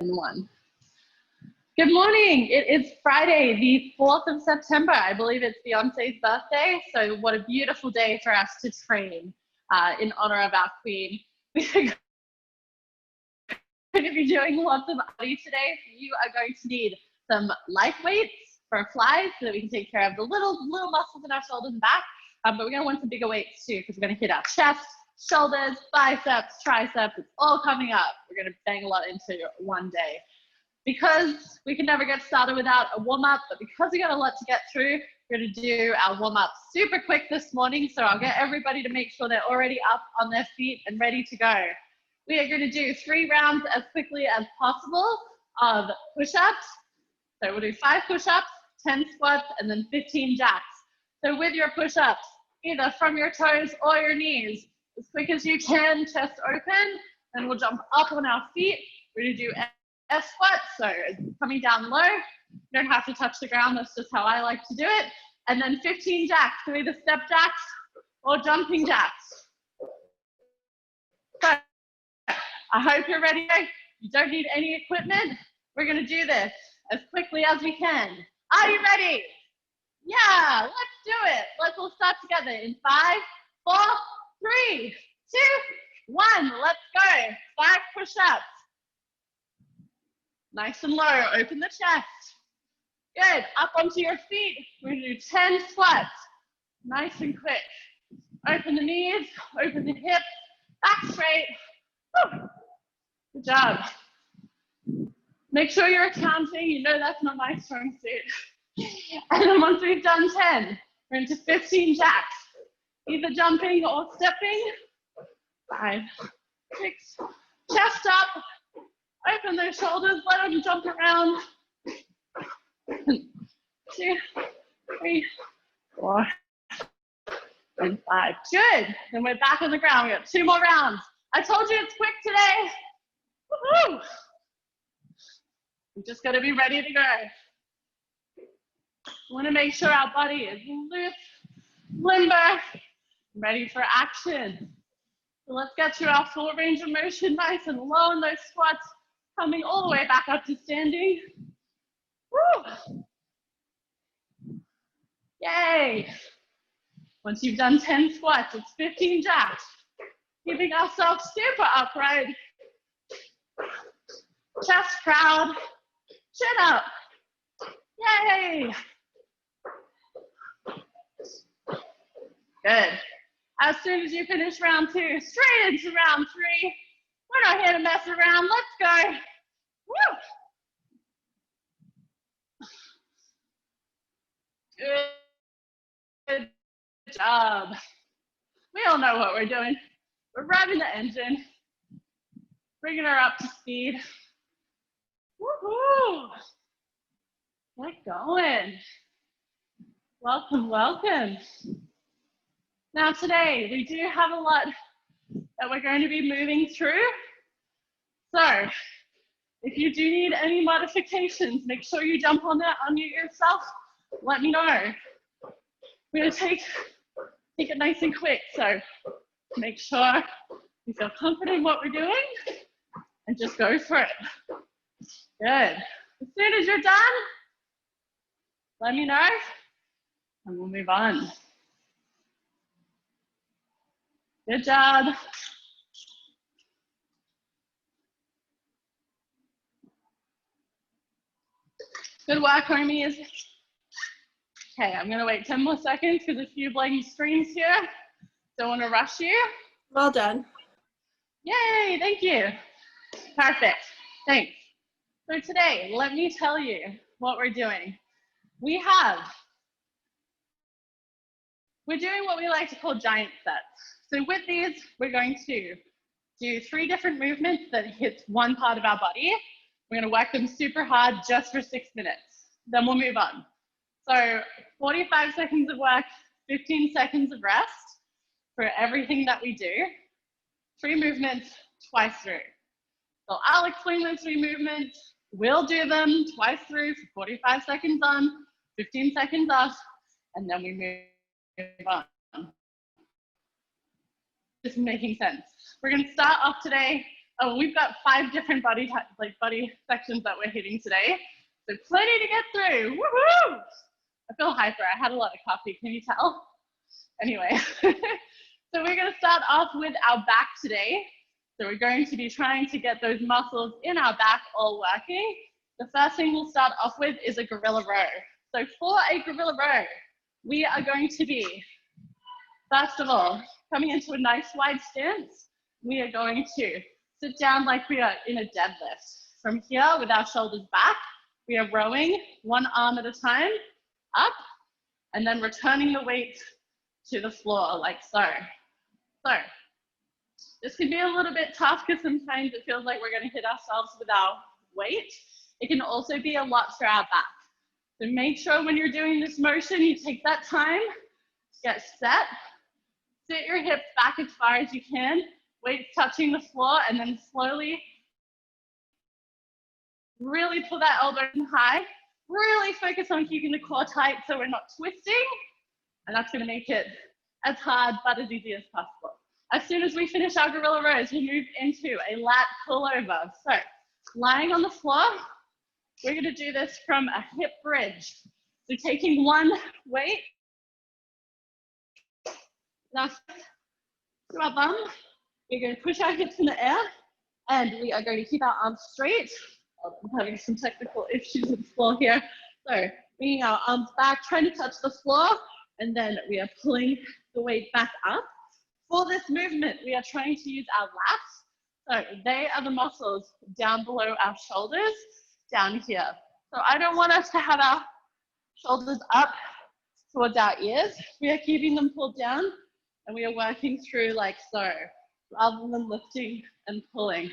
One. Good morning. It is Friday, the 4th of September. I believe it's Beyonce's birthday. So what a beautiful day for us to train in honor of our queen. We're going to be doing lots of body today. You are going to need some light weights for flies so that we can take care of the little muscles in our shoulders and back. But we're going to want some bigger weights too, because we're going to hit our chest, shoulders, biceps, triceps. It's all coming up. We're going to bang a lot into one day. Because we can never get started without a warm-up, but because we got a lot to get through, we're going to do our warm-up super quick this morning. So I'll get everybody to make sure they're already up on their feet and ready to go. We are going to do 3 rounds as quickly as possible of push-ups. So we'll do 5 push-ups, 10 squats, and then 15 jacks. So with your push-ups, either from your toes or your knees, as quick as you can, chest open, and we'll jump up on our feet. We're going to do S squat, so coming down low. You don't have to touch the ground, that's just how I like to do it. And then 15 jacks, so either step jacks or jumping jacks. So I hope you're ready. You don't need any equipment. We're gonna do this as quickly as we can. Are you ready? Yeah, let's do it. Let's all start together in 5, 4, 3, 2, 1. Let's go. 5 push-ups. Nice and low, open the chest. Good, up onto your feet. We're gonna do 10 squats. Nice and quick. Open the knees, open the hips, back straight. Woo. Good job. Make sure you're counting, you know that's not my strong suit. And then once we've done 10, we're into 15 jacks. Either jumping or stepping. 5, 6, chest up. Open those shoulders, let them jump around. 2, 3, 4, and 5. Good. Then we're back on the ground. We got 2 more rounds. I told you it's quick today. Woohoo! We just got to be ready to go. We want to make sure our body is loose, limber, ready for action. So let's get to our full range of motion, nice and low in those squats. Coming all the way back up to standing. Woo! Yay! Once you've done 10 squats, it's 15 jacks. Keeping ourselves super upright. Chest proud. Chin up. Yay! Good. As soon as you finish round 2, straight into round 3. We're not here to mess around. Let's go. Woo! Good job. We all know what we're doing. We're revving the engine, bringing her up to speed. Woohoo! Get going. Welcome, welcome. Now today, we do have a lot that we're going to be moving through. So, if you do need any modifications, make sure you jump on that, unmute yourself, let me know. We're gonna take it nice and quick, so make sure you feel confident in what we're doing and just go for it. Good. As soon as you're done, let me know and we'll move on. Good job. Good work, homies. Okay, I'm gonna wait 10 more seconds because a few blank screens here. Don't wanna rush you. Well done. Yay, thank you. Perfect, thanks. So today, let me tell you what we're doing. We're doing what we like to call giant sets. So with these, we're going to do 3 different movements that hit one part of our body. We're gonna work them super hard just for 6 minutes. Then we'll move on. So 45 seconds of work, 15 seconds of rest for everything that we do. 3 movements twice through. So I'll explain those 3 movements. We'll do them twice through for 45 seconds on, 15 seconds off, and then we move on. This is making sense. We're gonna start off today Oh, we've got 5 different body sections that we're hitting today. So plenty to get through. Woohoo! I feel hyper. I had a lot of coffee. Can you tell? Anyway, so we're going to start off with our back today. So we're going to be trying to get those muscles in our back all working. The first thing we'll start off with is a gorilla row. So for a gorilla row, we are going to be, first of all, coming into a nice wide stance. We are going to sit down like we are in a deadlift. From here, with our shoulders back, we are rowing one arm at a time up, and then returning the weight to the floor like so. So this can be a little bit tough because sometimes it feels like we're going to hit ourselves with our weight. It can also be a lot for our back. So make sure when you're doing this motion, you take that time, get set, sit your hips back as far as you can, weights touching the floor, and then slowly really pull that elbow in high. Really focus on keeping the core tight so we're not twisting. And that's going to make it as hard but as easy as possible. As soon as we finish our gorilla rows, we move into a lat pull over. So lying on the floor, we're going to do this from a hip bridge. So taking one weight, now to our bum, we're going to push our hips in the air, and we are going to keep our arms straight. I'm having some technical issues with the floor here. So bringing our arms back, trying to touch the floor, and then we are pulling the weight back up. For this movement, we are trying to use our lats. So they are the muscles down below our shoulders, down here. So I don't want us to have our shoulders up towards our ears. We are keeping them pulled down, and we are working through like so, rather than lifting and pulling.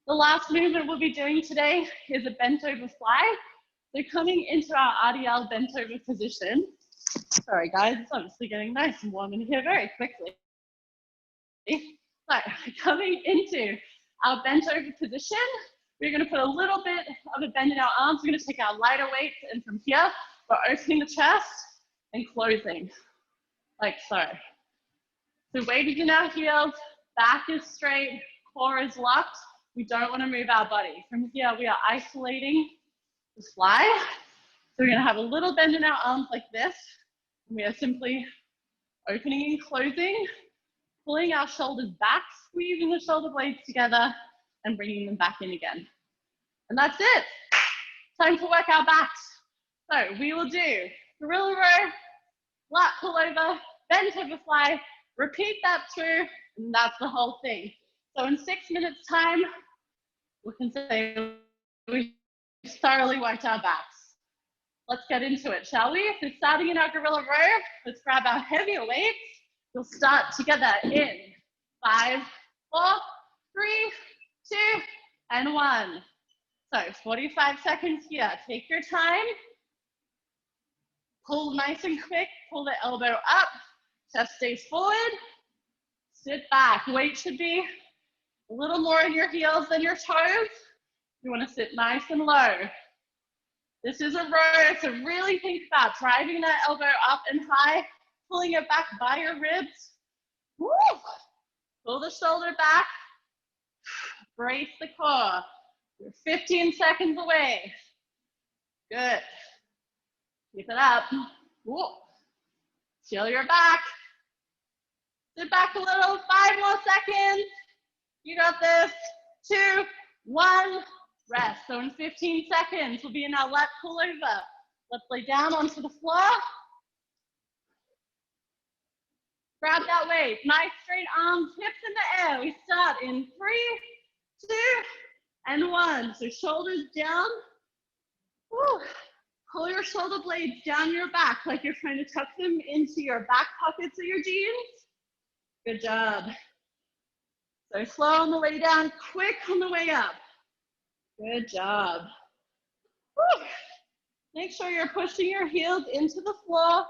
The last movement we'll be doing today is a bent over fly. So coming into our RDL bent over position. Sorry guys, it's obviously getting nice and warm in here very quickly. So coming into our bent over position, we're going to put a little bit of a bend in our arms. We're going to take our lighter weights, and from here, we're opening the chest and closing, like so. So weight is in our heels, back is straight, core is locked. We don't want to move our body. From here, we are isolating the fly. So we're going to have a little bend in our arms like this. We are simply opening and closing, pulling our shoulders back, squeezing the shoulder blades together, and bringing them back in again. And that's it. Time to work our backs. So we will do gorilla row, lat pull over, bent over fly, repeat that through, and that's the whole thing. So in 6 minutes time, we can say we thoroughly worked our backs. Let's get into it, shall we? So starting in our gorilla row, let's grab our heavier weights. We'll start together in 5, 4, 3, 2, and 1. So 45 seconds here. Take your time. Pull nice and quick. Pull the elbow up. Chest stays forward. Sit back. Weight should be a little more in your heels than your toes. You want to sit nice and low. This is a row, so really think about driving that elbow up and high, pulling it back by your ribs. Woo! Pull the shoulder back. Brace the core. You're 15 seconds away. Good. Keep it up. Woo. Feel your back. Sit back a little. 5 more seconds. You got this. 2, 1. Rest. So in 15 seconds, we'll be in our lat pull over. Let's lay down onto the floor. Grab that weight. Nice straight arms, hips in the air. We start in 3, 2, and 1. So shoulders down. Woo. Pull your shoulder blades down your back like you're trying to tuck them into your back pockets of your jeans. Good job. So slow on the way down, quick on the way up. Good job. Woo. Make sure you're pushing your heels into the floor,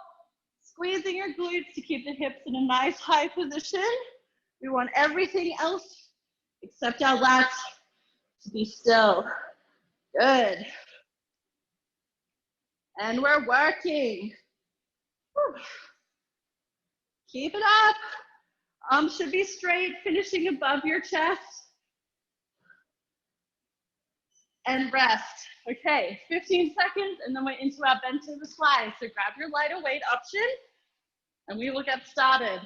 squeezing your glutes to keep the hips in a nice high position. We want everything else except our lats to be still. Good. And we're working. Woo. Keep it up. Arms should be straight, finishing above your chest. and rest. Okay, 15 seconds, and then we're into our bench over fly. So grab your lighter weight option, and we will get started.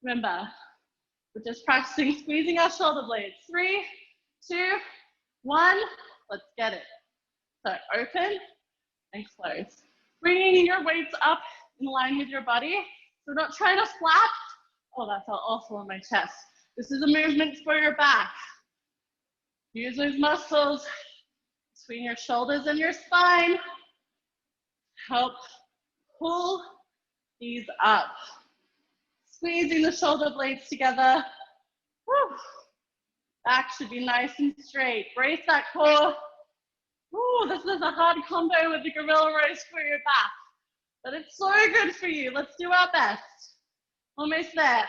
Remember, we're just practicing squeezing our shoulder blades. 3, 2, 1, let's get it. So open and close. Bringing your weights up in line with your body. So we're not trying to flap. Oh, that felt awful on my chest. This is a movement for your back. Use those muscles between your shoulders and your spine. Help pull these up. Squeezing the shoulder blades together. Woo. Back should be nice and straight. Brace that core. Ooh, this is a hard combo with the gorilla roast for your back, but it's so good for you. Let's do our best. Almost there.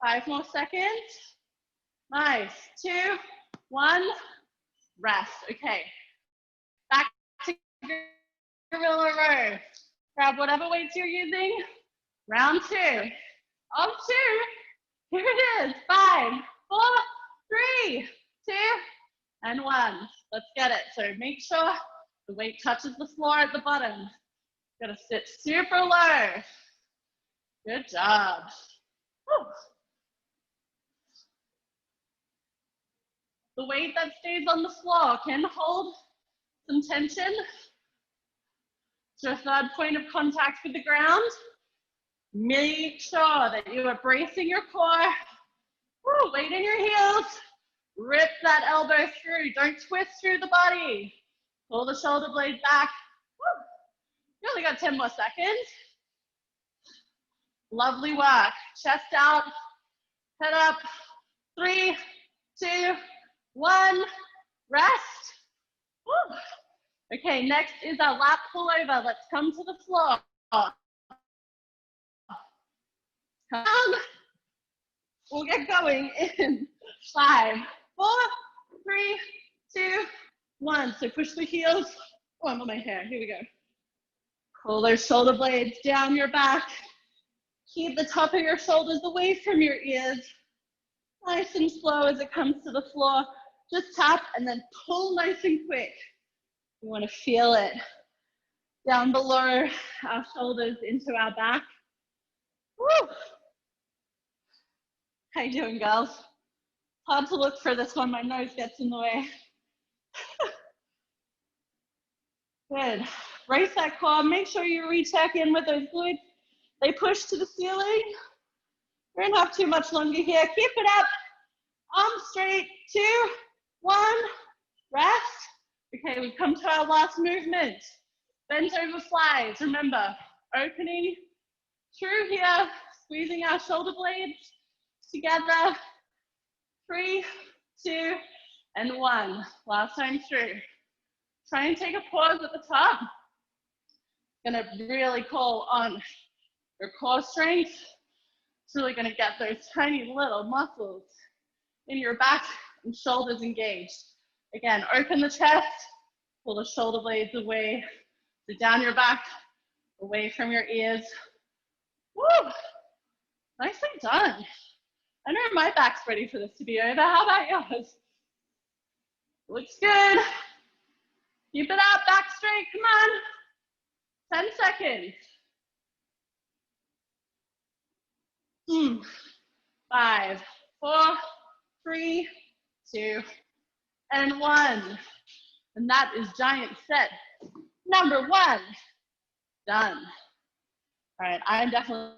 5 more seconds. Nice. 2, 1, rest. Okay. Back to gorilla row. Grab whatever weights you're using. Round 2 of 2. Here it is. 5, 4, 3, 2, and 1. Let's get it. So make sure the weight touches the floor at the bottom. Gotta sit super low. Good job. Whew. The weight that stays on the floor can hold some tension. It's your third point of contact with the ground. Make sure that you are bracing your core. Woo, weight in your heels. Rip that elbow through. Don't twist through the body. Pull the shoulder blade back. Woo. You only got 10 more seconds. Lovely work. Chest out. Head up. 3, 2, 1. Rest. Woo. Okay, next is our lat pull over. Let's come to the floor. Come. We'll get going in 5, 4, 3, 2, 1. So push the heels. Oh, I'm on my hair. Here we go. Pull those shoulder blades down your back. Keep the top of your shoulders away from your ears. Nice and slow as it comes to the floor. Just tap and then pull nice and quick. We want to feel it down below our shoulders into our back. Woo! How you doing, girls? Hard to look for this one. My nose gets in the way. Good. Brace that core. Make sure you recheck in with those glutes. They push to the ceiling. We don't have too much longer here. Keep it up. Arms straight. 2, 1. Rest. Okay, we've come to our last movement. Bent over flies. Remember, opening through here, squeezing our shoulder blades together. 3, 2, and 1. Last time through. Try and take a pause at the top. Gonna really call on your core strength. It's really gonna get those tiny little muscles in your back and shoulders engaged. Again, open the chest, pull the shoulder blades away, so down your back, away from your ears. Woo! Nicely done. I know my back's ready for this to be over. How about yours? Looks good. Keep it up, back straight, come on. 10 seconds. 5, 4, 3, 2, and 1. And that is giant set number 1. Done. All right, I definitely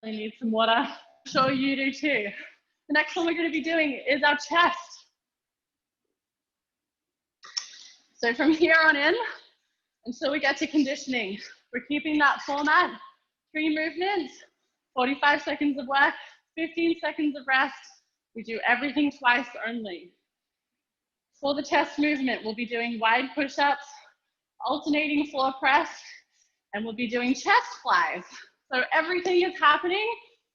need some water. I'm sure you do too. The next one we're going to be doing is our chest. So from here on in, until we get to conditioning, we're keeping that format. 3 movements, 45 seconds of work, 15 seconds of rest. We do everything twice only. For the chest movement, we'll be doing wide push-ups, alternating floor press, and we'll be doing chest flies. So everything is happening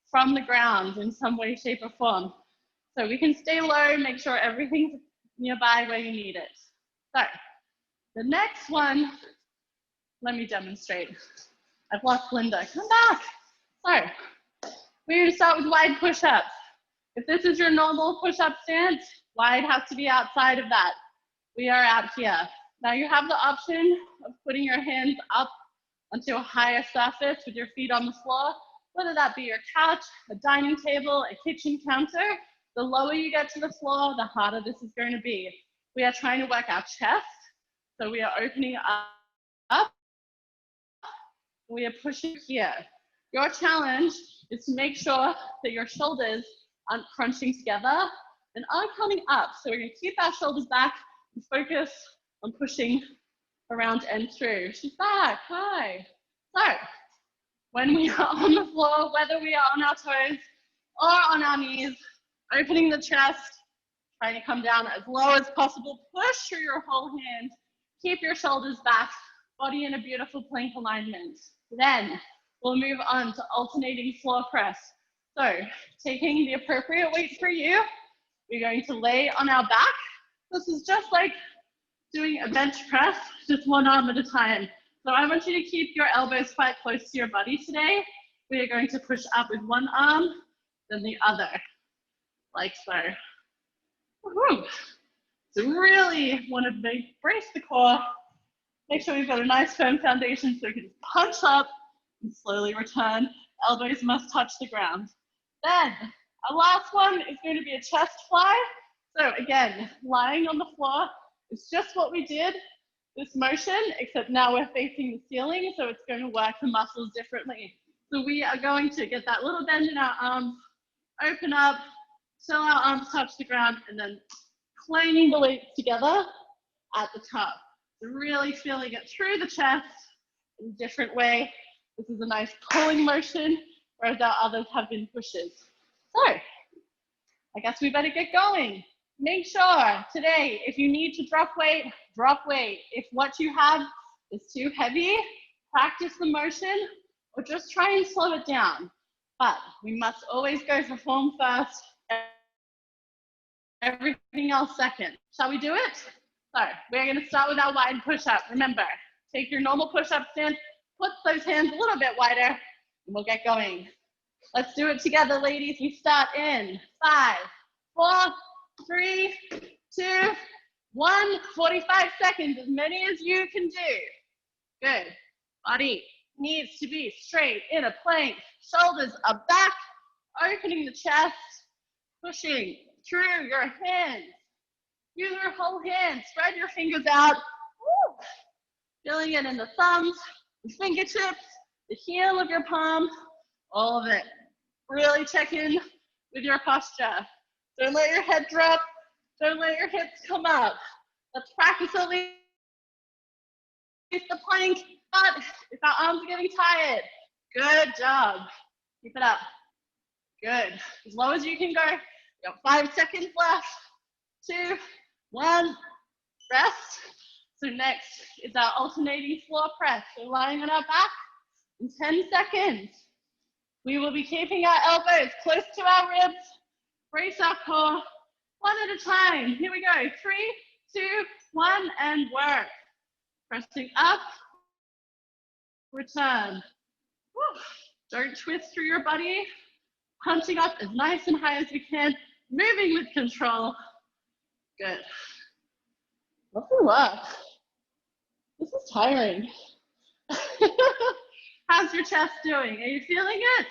from the ground in some way, shape, or form. So we can stay low, make sure everything's nearby where you need it. So the next one, let me demonstrate. I've lost Linda, come back. So we're gonna start with wide push-ups. If this is your normal push-up stance, wide has to be outside of that. We are out here. Now you have the option of putting your hands up onto a higher surface with your feet on the floor, whether that be your couch, a dining table, a kitchen counter. The lower you get to the floor, the harder this is going to be. We are trying to work our chest, so we are opening up. We are pushing here. Your challenge is to make sure that your shoulders aren't crunching together and are coming up. So we're going to keep our shoulders back and focus on pushing around and through. She's back. Hi. So when we are on the floor, whether we are on our toes or on our knees, opening the chest, trying to come down as low as possible. Push through your whole hand. Keep your shoulders back. Body in a beautiful plank alignment. Then we'll move on to alternating floor press. So taking the appropriate weight for you, we're going to lay on our back. This is just like doing a bench press, just one arm at a time. So I want you to keep your elbows quite close to your body today. We are going to push up with one arm, then the other, like so. Woohoo. So really want to brace the core. Make sure we've got a nice firm foundation so we can just punch up and slowly return. Elbows must touch the ground. Then our last one is going to be a chest fly. So again, lying on the floor is just what we did, this motion, except now we're facing the ceiling, so it's going to work the muscles differently. So we are going to get that little bend in our arms, open up, till our arms touch the ground, and then clanging the weights together at the top. So really feeling it through the chest in a different way. This is a nice pulling motion, whereas our others have been pushes. So I guess we better get going. Make sure today, if you need to drop weight, drop weight. If what you have is too heavy, practice the motion or just try and slow it down. But we must always go for form first, everything else second. Shall we do it? So we're going to start with our wide push-up. Remember, take your normal push-up stance, put those hands a little bit wider, and we'll get going. Let's do it together, ladies. We start in 5, 4, 3, 2, 1. 45 seconds, as many as you can do. Good. Body needs to be straight in a plank. Shoulders are back, opening the chest, pushing through your hands. Use your whole hand. Spread your fingers out. Woo. Feeling it in the thumbs, the fingertips, the heel of your palm, all of it. Really check in with your posture. Don't let your head drop. Don't let your hips come up. Let's practice at least the plank, but if our arms are getting tired, good job. Keep it up. Good. As low as you can go. You got 5 seconds left. 2, 1. Rest. So next is our alternating floor press. So lying on our back in 10 seconds. We will be keeping our elbows close to our ribs. Brace our core. One at a time. Here we go. 3, 2, 1, and work. Pressing up. Return. Woo. Don't twist through your body. Punching up as nice and high as we can. Moving with control. Good. Lovely work. This is tiring. How's your chest doing? Are you feeling it?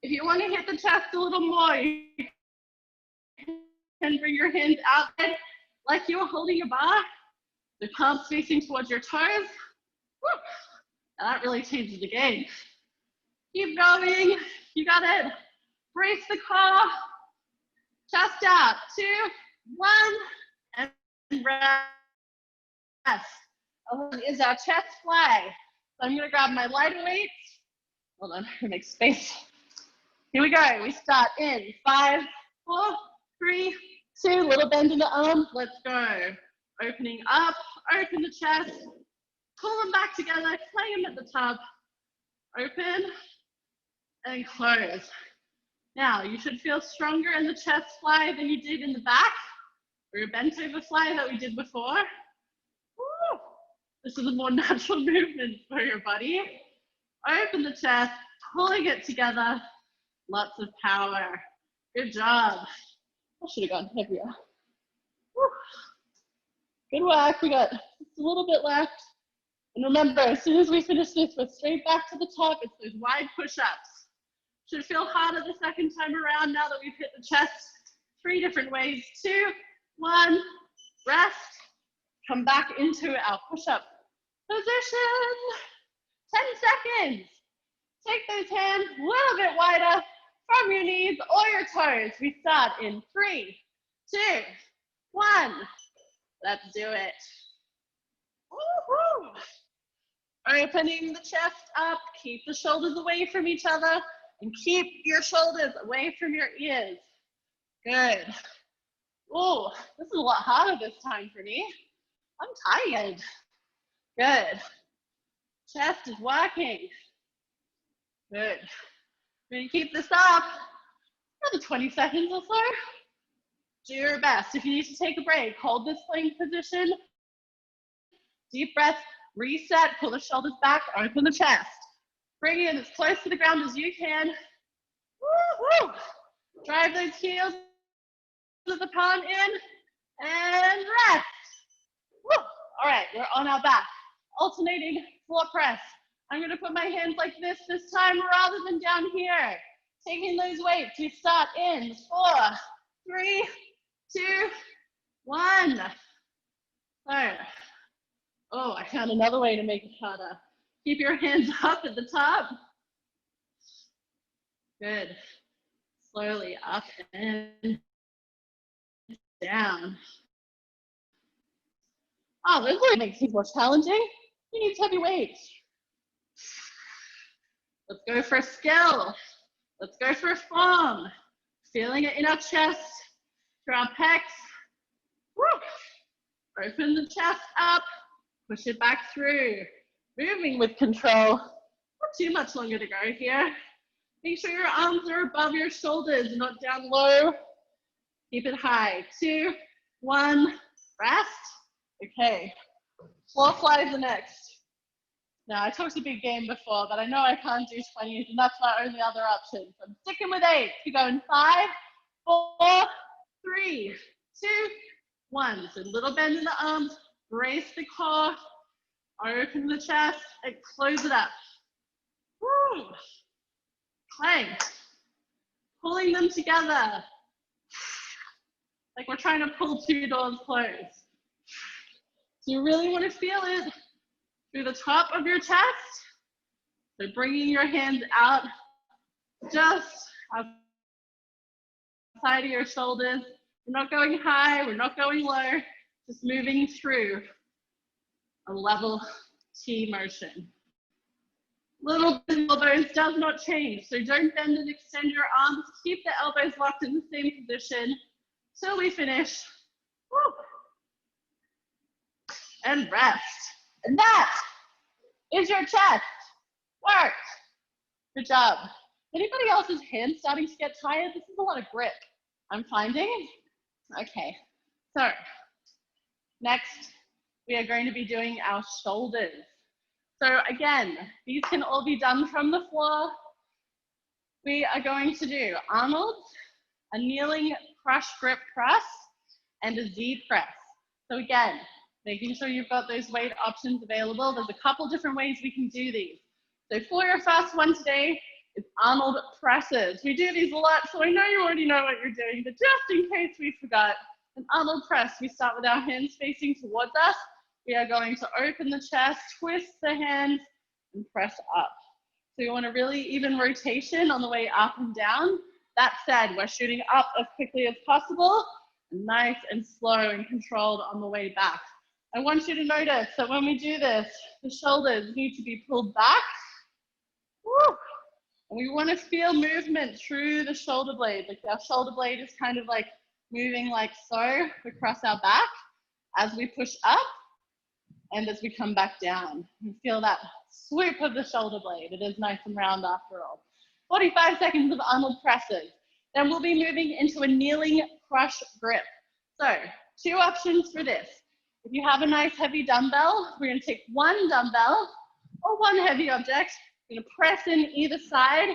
If you want to hit the chest a little more, you can bring your hands out like you were holding a bar. The palms facing towards your toes. Woo. That really changes the game. Keep going. You got it. Brace the core. Chest out. 2, 1, and rest. Is our chest fly. So I'm going to grab my lighter weights. Hold on, I'm going to make space. Here we go. We start in 5, 4, 3, 2. Little bend in the arms. Let's go. Opening up. Open the chest. Pull them back together. Clang them at the top. Open and close. Now, you should feel stronger in the chest fly than you did in the back, or a bent over fly that we did before. Woo. This is a more natural movement for your body. Open the chest, pulling it together. Lots of power. Good job. I should have gone heavier. Woo. Good work. We got just a little bit left. And remember, as soon as we finish this, we're straight back to the top. It's those wide push-ups. Should feel harder the second time around now that we've hit the chest 3 different ways. 2, 1, rest. Come back into our push-up position. 10 seconds. Take those hands a little bit wider from your knees or your toes. We start in 3, 2, 1. Let's do it. Woo-hoo. Opening the chest up. Keep the shoulders away from each other and keep your shoulders away from your ears. Good. Oh, this is a lot harder this time for me. I'm tired. Good. Chest is working. Good. We're going to keep this up another 20 seconds or so. Do your best. If you need to take a break, hold this plank position. Deep breath, reset, pull the shoulders back, open the chest. Bring it as close to the ground as you can. Woo, woo. Drive those heels of the palm in and rest. Woo. All right, we're on our back. Alternating floor press. I'm going to put my hands like this time rather than down here. Taking those weights. We start in 4, 3, 2, 1. So, oh, I found another way to make it harder. Keep your hands up at the top. Good. Slowly up and down. Oh, this really makes things more challenging. You need heavy weights. Let's go for a skill. Let's go for a form. Feeling it in our chest, through our pecs. Woo. Open the chest up, push it back through. Moving with control. Not too much longer to go here. Make sure your arms are above your shoulders, not down low. Keep it high. 2, 1, rest. Okay, floor flies are next. Now, I talked a big game before, but I know I can't do 20s, and that's my only other option. So I'm sticking with 8. We go in 5, 4, 3, 2, 1. So little bend in the arms, brace the core, open the chest, and close it up. Woo. Clank. Pulling them together. Like we're trying to pull 2 doors closed. So you really want to feel it through the top of your chest. So bringing your hands out just outside of your shoulders. We're not going high, we're not going low, just moving through a level T motion. Little bit of elbows does not change, so don't bend and extend your arms. Keep the elbows locked in the same position till we finish. Woo. And rest. And that is your chest. Work. Good job. Anybody else's hands starting to get tired? This is a lot of grip, I'm finding. Okay, so next we are going to be doing our shoulders. So again, these can all be done from the floor. We are going to do Arnold's, a kneeling crush grip press, and a Z press. So again, making sure you've got those weight options available. There's a couple different ways we can do these. So for your first one today, it's Arnold Presses. We do these a lot, so I know you already know what you're doing, but just in case we forgot, an Arnold press, we start with our hands facing towards us. We are going to open the chest, twist the hands, and press up. So you want a really even rotation on the way up and down. That said, we're shooting up as quickly as possible, nice and slow and controlled on the way back. I want you to notice that when we do this, the shoulders need to be pulled back. Woo. And we want to feel movement through the shoulder blade. Like our shoulder blade is kind of like moving like so across our back as we push up and as we come back down. You feel that swoop of the shoulder blade. It is nice and round after all. 45 seconds of Arnold presses. Then we'll be moving into a kneeling crush grip. So 2 options for this. If you have a nice heavy dumbbell, we're going to take 1 dumbbell or 1 heavy object. We're going to press in either side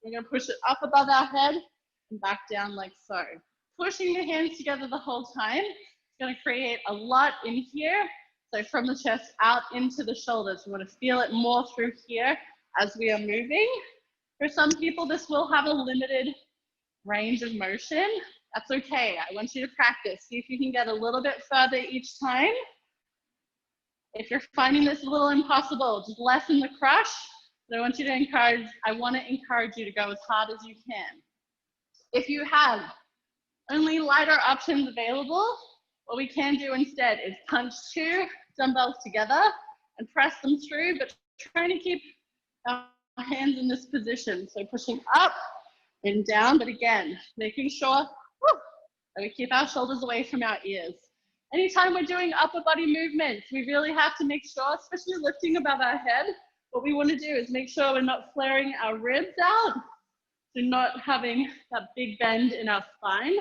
We're going to push it up above our head and back down like so. Pushing the hands together the whole time. It's going to create a lot in here. So from the chest out into the shoulders. We want to feel it more through here as we are moving. For some people, this will have a limited range of motion. That's okay. I want you to practice. See if you can get a little bit further each time. If you're finding this a little impossible, just lessen the crush. But I want to encourage you to go as hard as you can. If you have only lighter options available, what we can do instead is punch 2 dumbbells together and press them through, but trying to keep our hands in this position. So pushing up and down, but again, making sure that we keep our shoulders away from our ears. Anytime we're doing upper body movements, we really have to make sure, especially lifting above our head, what we want to do is make sure we're not flaring our ribs out, so not having that big bend in our spine.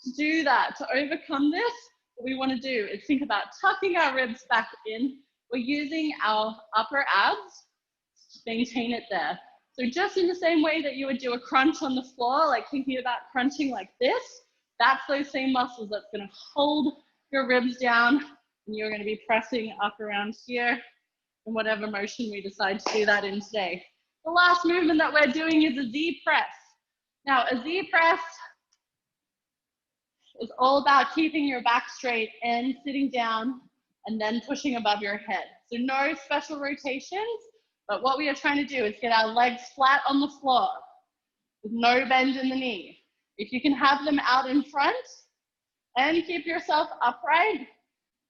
To do that, to overcome this, what we want to do is think about tucking our ribs back in. We're using our upper abs to maintain it there. So just in the same way that you would do a crunch on the floor, like thinking about crunching like this, that's those same muscles that's going to hold your ribs down, and you're going to be pressing up around here in whatever motion we decide to do that in today. The last movement that we're doing is a Z press. Now, a Z press is all about keeping your back straight and sitting down and then pushing above your head. So no special rotations, but what we are trying to do is get our legs flat on the floor with no bend in the knee. If you can have them out in front and keep yourself upright,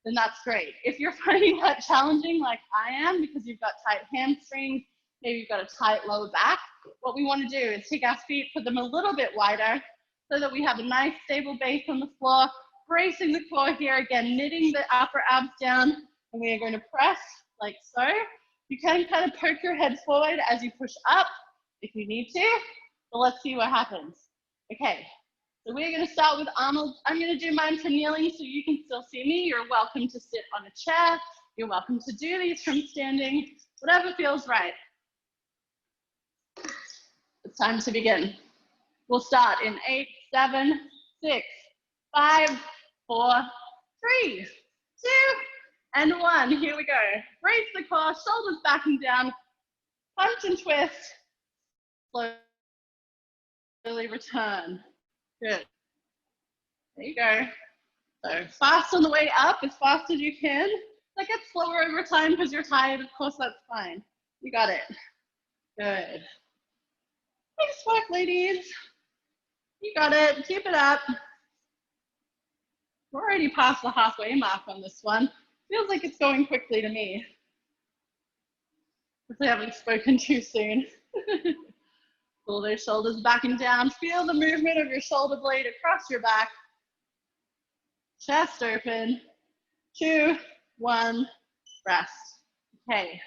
then that's great. If you're finding that challenging like I am because you've got tight hamstrings, maybe you've got a tight lower back, what we want to do is take our feet, put them a little bit wider so that we have a nice stable base on the floor, bracing the core here, again, knitting the upper abs down, and we are going to press like so. You can kind of poke your head forward as you push up if you need to, but let's see what happens. Okay, so we're going to start with Arnold. I'm going to do mine for kneeling so you can still see me. You're welcome to sit on a chair. You're welcome to do these from standing, whatever feels right. It's time to begin. We'll start in 8, 7, 6, 5, 4, 3, 2, and 1. Here we go. Brace the core, shoulders back and down, punch and twist, slowly return. Good. There you go. So fast on the way up, as fast as you can. That gets slower over time because you're tired. Of course, that's fine. You got it. Good. Nice work, ladies. You got it. Keep it up. We're already past the halfway mark on this one. Feels like it's going quickly to me. If I haven't spoken too soon. Pull those shoulders back and down. Feel the movement of your shoulder blade across your back. Chest open. 2, 1, rest. Okay,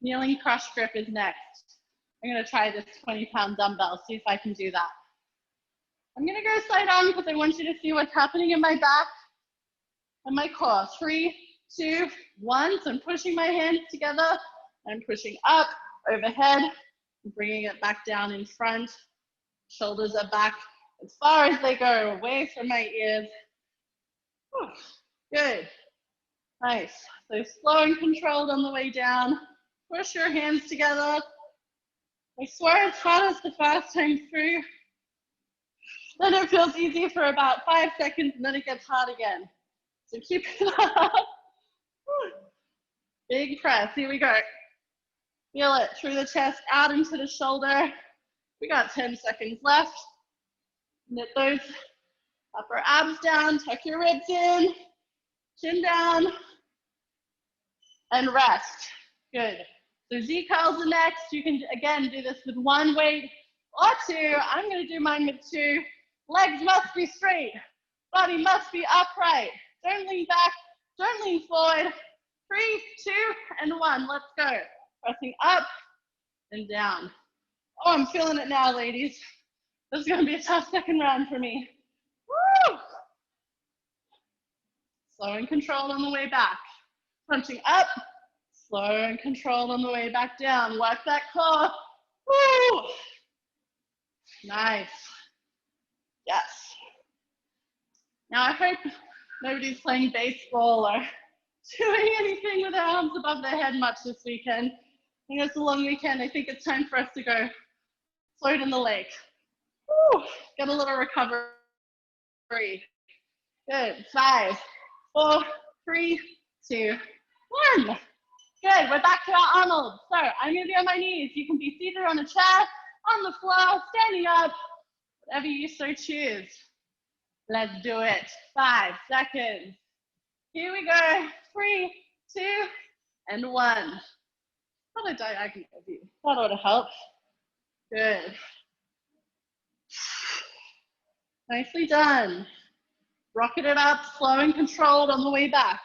kneeling crush grip is next. I'm going to try this 20-pound dumbbell, see if I can do that. I'm going to go side on because I want you to see what's happening in my back and my core. 3, 2, 1. So I'm pushing my hands together. I'm pushing up, overhead, bringing it back down in front. Shoulders are back as far as they go, away from my ears. Whew. Good. Nice. So slow and controlled on the way down. Push your hands together. I swear it's hardest the first time through. Then it feels easy for about 5 seconds and then it gets hard again. So keep it up. Big press. Here we go. Feel it through the chest, out into the shoulder. We got 10 seconds left. Knit those upper abs down, tuck your ribs in, chin down, and rest. Good. So Z curls are next. You can, again, do this with 1 weight or 2. I'm going to do mine with 2. Legs must be straight. Body must be upright. Don't lean back. Don't lean forward. 3, 2, and 1. Let's go. Pressing up and down. Oh, I'm feeling it now, ladies. This is going to be a tough second round for me. Woo! Slow and controlled on the way back. Punching up. Slow and controlled on the way back down. Work that core. Woo! Nice. Yes. Now I hope nobody's playing baseball or doing anything with their arms above their head much this weekend. I think it's a long weekend. I think it's time for us to go float in the lake. Woo, get a little recovery. Good. 5, 4, 3, 2, 1. Good. We're back to our Arnold. So I'm going to be on my knees. You can be seated on a chair, on the floor, standing up, whatever you so choose. Let's do it. 5 seconds. Here we go. 3, 2, and 1. Not a diagonal view. That ought to help. Good. Nicely done. Rocket it up, slow and controlled on the way back.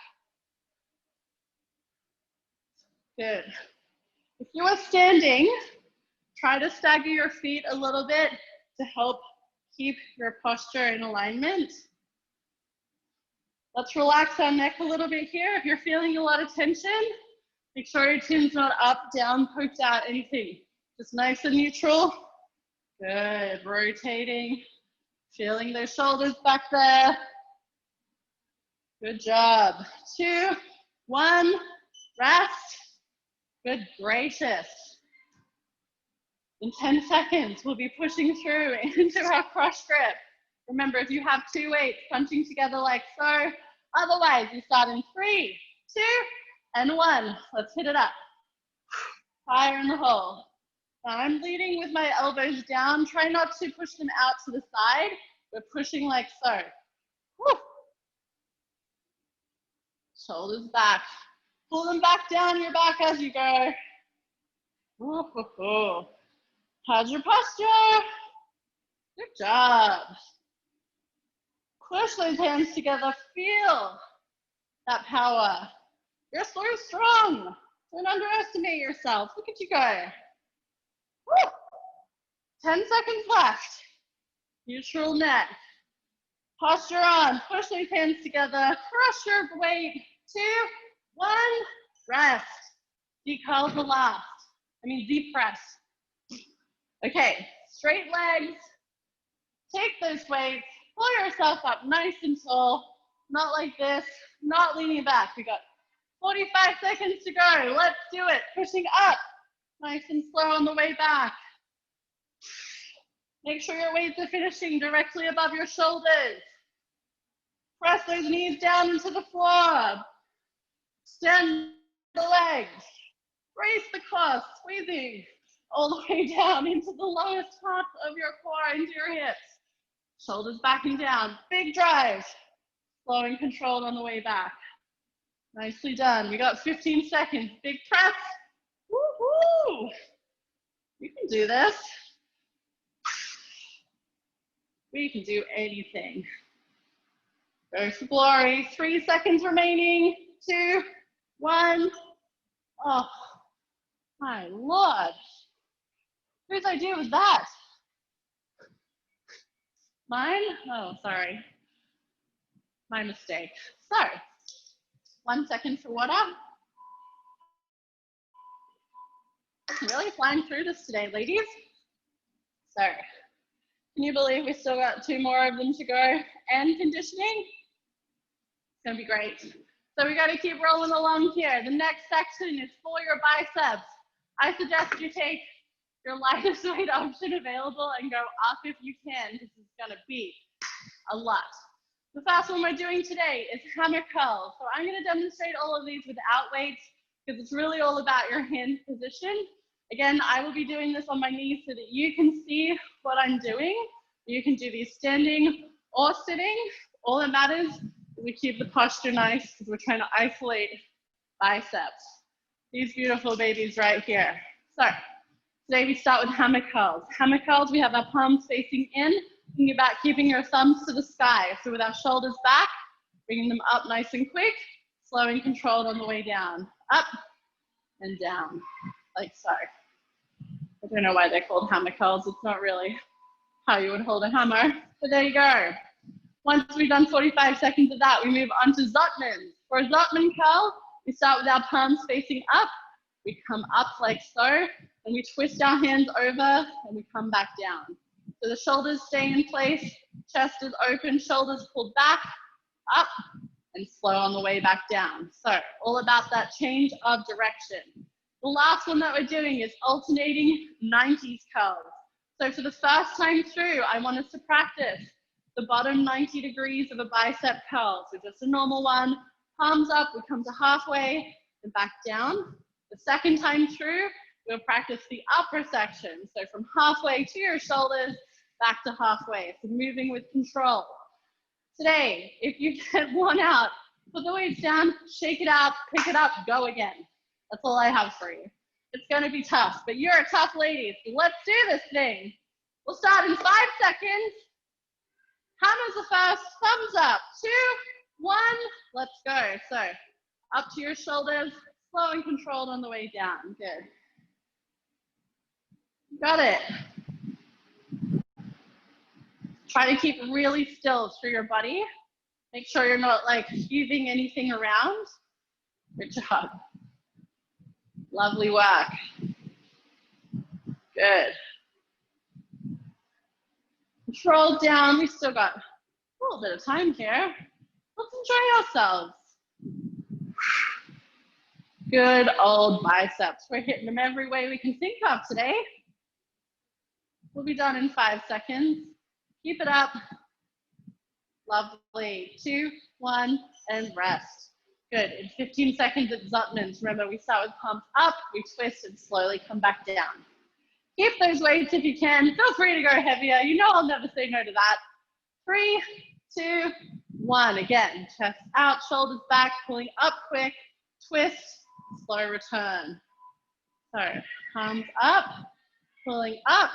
Good. If you are standing, try to stagger your feet a little bit to help keep your posture in alignment. Let's relax our neck a little bit here. If you're feeling a lot of tension, make sure your chin's not up, down, poked out, anything. Just nice and neutral. Good. Rotating. Feeling those shoulders back there. Good job. 2, 1, rest. Good gracious. In 10 seconds, we'll be pushing through into our cross grip. Remember, if you have 2 weights, punching together like so. Otherwise, you start in 3, 2, and 1. Let's hit it up. Fire in the hole. Now I'm leading with my elbows down. Try not to push them out to the side. We're pushing like so. Woo. Shoulders back. Pull them back down your back as you go. Woo-hoo-hoo. How's your posture? Good job. Push those hands together. Feel that power. You're so strong. Don't underestimate yourself. Look at you go. Woo. 10 seconds left. Neutral neck. Posture on. Push those hands together. Crush your weight. 2, 1. Rest. Deep curl for last. Deep press. Okay. Straight legs. Take those weights. Pull yourself up nice and tall. Not like this. Not leaning back. We got 45 seconds to go. Let's do it. Pushing up. Nice and slow on the way back. Make sure your weights are finishing directly above your shoulders. Press those knees down into the floor. Extend the legs. Brace the core, squeezing all the way down into the lowest part of your core, into your hips. Shoulders backing down. Big drive. Slow and controlled on the way back. Nicely done. We got 15 seconds. Big press. Woohoo! You can do this. We can do anything. Go for glory. 3 seconds remaining. 2, 1. Oh, my Lord. Whose idea was that? Mine? Oh, sorry. My mistake. So, 1 second for water. Really flying through this today, ladies. So, can you believe we still got 2 more of them to go and conditioning? It's gonna be great. So we gotta keep rolling along here. The next section is for your biceps. I suggest you take your lightest weight option available and go up if you can, because it's gonna be a lot. The first one we're doing today is hammer curls. So I'm gonna demonstrate all of these without weights, because it's really all about your hand position. Again, I will be doing this on my knees so that you can see what I'm doing. You can do these standing or sitting. All that matters is we keep the posture nice, because we're trying to isolate biceps. These beautiful babies right here. So today we start with hammer curls. Hammer curls, we have our palms facing in, thinking about keeping your thumbs to the sky. So with our shoulders back, bringing them up nice and quick, slow and controlled on the way down. Up and down, like so. I don't know why they're called hammer curls. It's not really how you would hold a hammer, but there you go. Once we've done 45 seconds of that, we move on to Zottmans. For a Zottman curl, we start with our palms facing up. We come up like so, and we twist our hands over, and we come back down. So the shoulders stay in place, chest is open, shoulders pulled back, up, and slow on the way back down. So all about that change of direction. The last one that we're doing is alternating 90s curls. So for the first time through, I want us to practice the bottom 90 degrees of a bicep curl. So just a normal one, palms up, we come to halfway and back down. The second time through, we'll practice the upper section. So from halfway to your shoulders, back to halfway. So moving with control. Today, if you get worn out, put the weights down, shake it out, pick it up, go again. That's all I have for you. It's gonna be tough, but you're a tough lady, so let's do this thing. We'll start in 5 seconds. Hammers the first, thumbs up. 2, 1, let's go. So up to your shoulders, slow and controlled on the way down. Good. Got it. Try to keep really still through your body. Make sure you're not like moving anything around. Good job. Lovely work. Good. Control down. We still got a little bit of time here. Let's enjoy ourselves. Good old biceps. We're hitting them every way we can think of today. We'll be done in 5 seconds. Keep it up. Lovely. 2, 1, and rest. Good. In 15 seconds, it's Zuckmans. Remember, we start with pumps up, we twist and slowly come back down. Keep those weights if you can. Feel free to go heavier. You know I'll never say no to that. 3, 2, 1. Again, chest out, shoulders back, pulling up quick, twist, slow return. So, palms up, pulling up,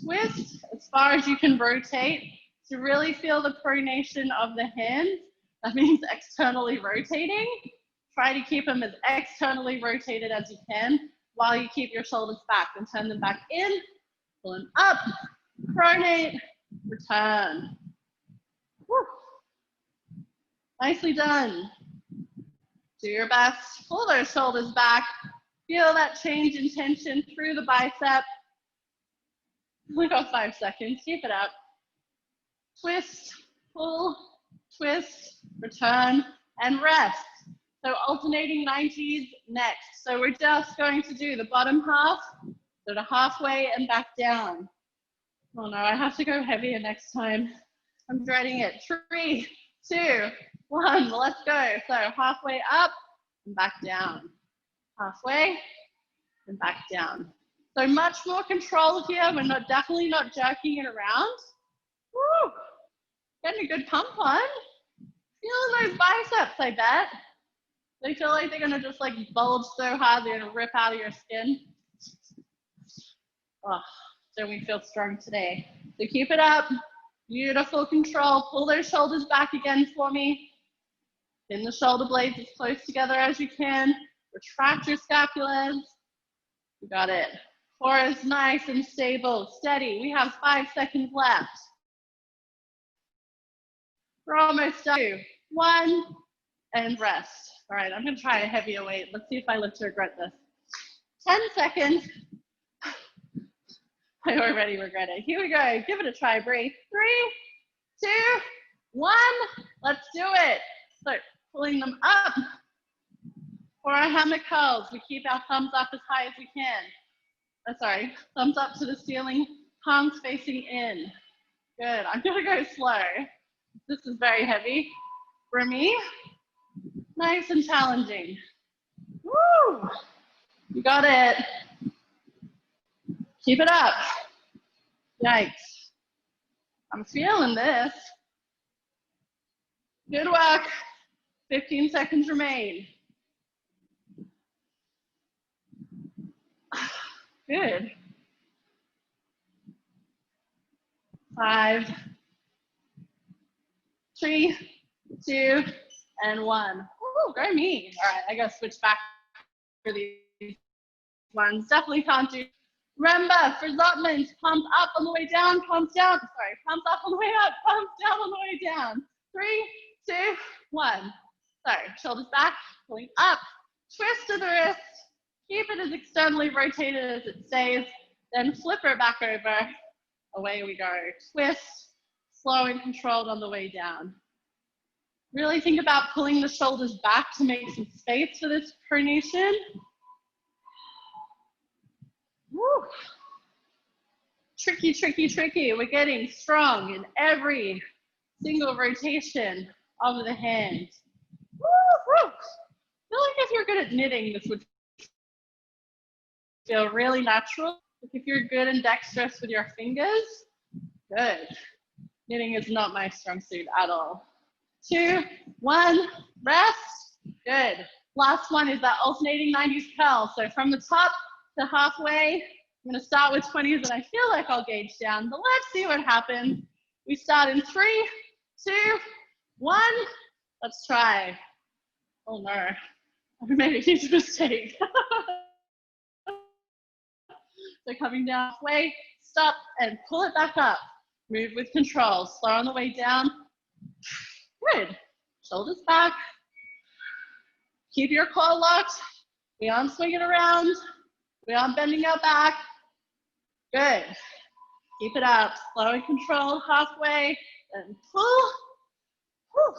twist as far as you can rotate to really feel the pronation of the hands. That means externally rotating. Try to keep them as externally rotated as you can while you keep your shoulders back and turn them back in, pull them up, pronate, return. Woo. Nicely done. Do your best, pull those shoulders back, feel that change in tension through the bicep. We got 5 seconds, keep it up. Twist, pull, twist, return, and rest. So alternating 90s next. So we're just going to do the bottom half, sort of halfway and back down. Oh no, I have to go heavier next time. I'm dreading it. 3, 2, 1, let's go. So halfway up and back down. Halfway and back down. So much more control here. We're definitely not jerking it around. Woo! Getting a good pump on. Feeling those biceps, I bet. They feel like they're gonna just like bulge so hard they're gonna rip out of your skin. Oh, don't we feel strong today? So keep it up. Beautiful control. Pull those shoulders back again for me. Pin the shoulder blades as close together as you can. Retract your scapulas. You got it. Core is nice and stable, steady. We have 5 seconds left. We're almost done. 2, 1, and rest. All right, I'm gonna try a heavier weight. Let's see if I live to regret this. 10 seconds. I already regret it. Here we go. Give it a try, Bree. 3, 2, 1. Let's do it. So pulling them up. For our hammer curls, we keep our thumbs up as high as we can. Sorry, thumbs up to the ceiling, palms facing in. Good. I'm gonna go slow. This is very heavy for me. Nice and challenging. Woo! You got it. Keep it up. Yikes. I'm feeling this. Good work. 15 seconds remain. Good. 5, 3, 2, and 1. Ooh, go me. All right, I gotta switch back for these ones. Definitely can't do. Remember, for Zuckmans, pump up on the way down, pump down. Sorry, pump up on the way up, pump down on the way down. 3, 2, 1. Sorry, shoulders back, pulling up, twist to the wrist. Keep it as externally rotated as it stays, then flip her back over. Away we go. Twist, slow and controlled on the way down. Really think about pulling the shoulders back to make some space for this pronation. Woo. Tricky, tricky, tricky. We're getting strong in every single rotation of the hand. Woo, woo. I feel like if you're good at knitting, this would feel really natural. If you're good and dexterous with your fingers, good. Knitting is not my strong suit at all. 2, 1, rest. Good. Last one is that alternating 90s curl. So from the top to halfway, I'm gonna start with 20s and I feel like I'll gauge down, but let's see what happens. We start in 3, 2, 1. Let's try. Oh no, I made a huge mistake. So coming down halfway, stop and pull it back up. Move with control, slow on the way down. Good. Shoulders back. Keep your core locked. We aren't swinging around. We aren't bending our back. Good. Keep it up. Slow and controlled halfway. And pull. Whew.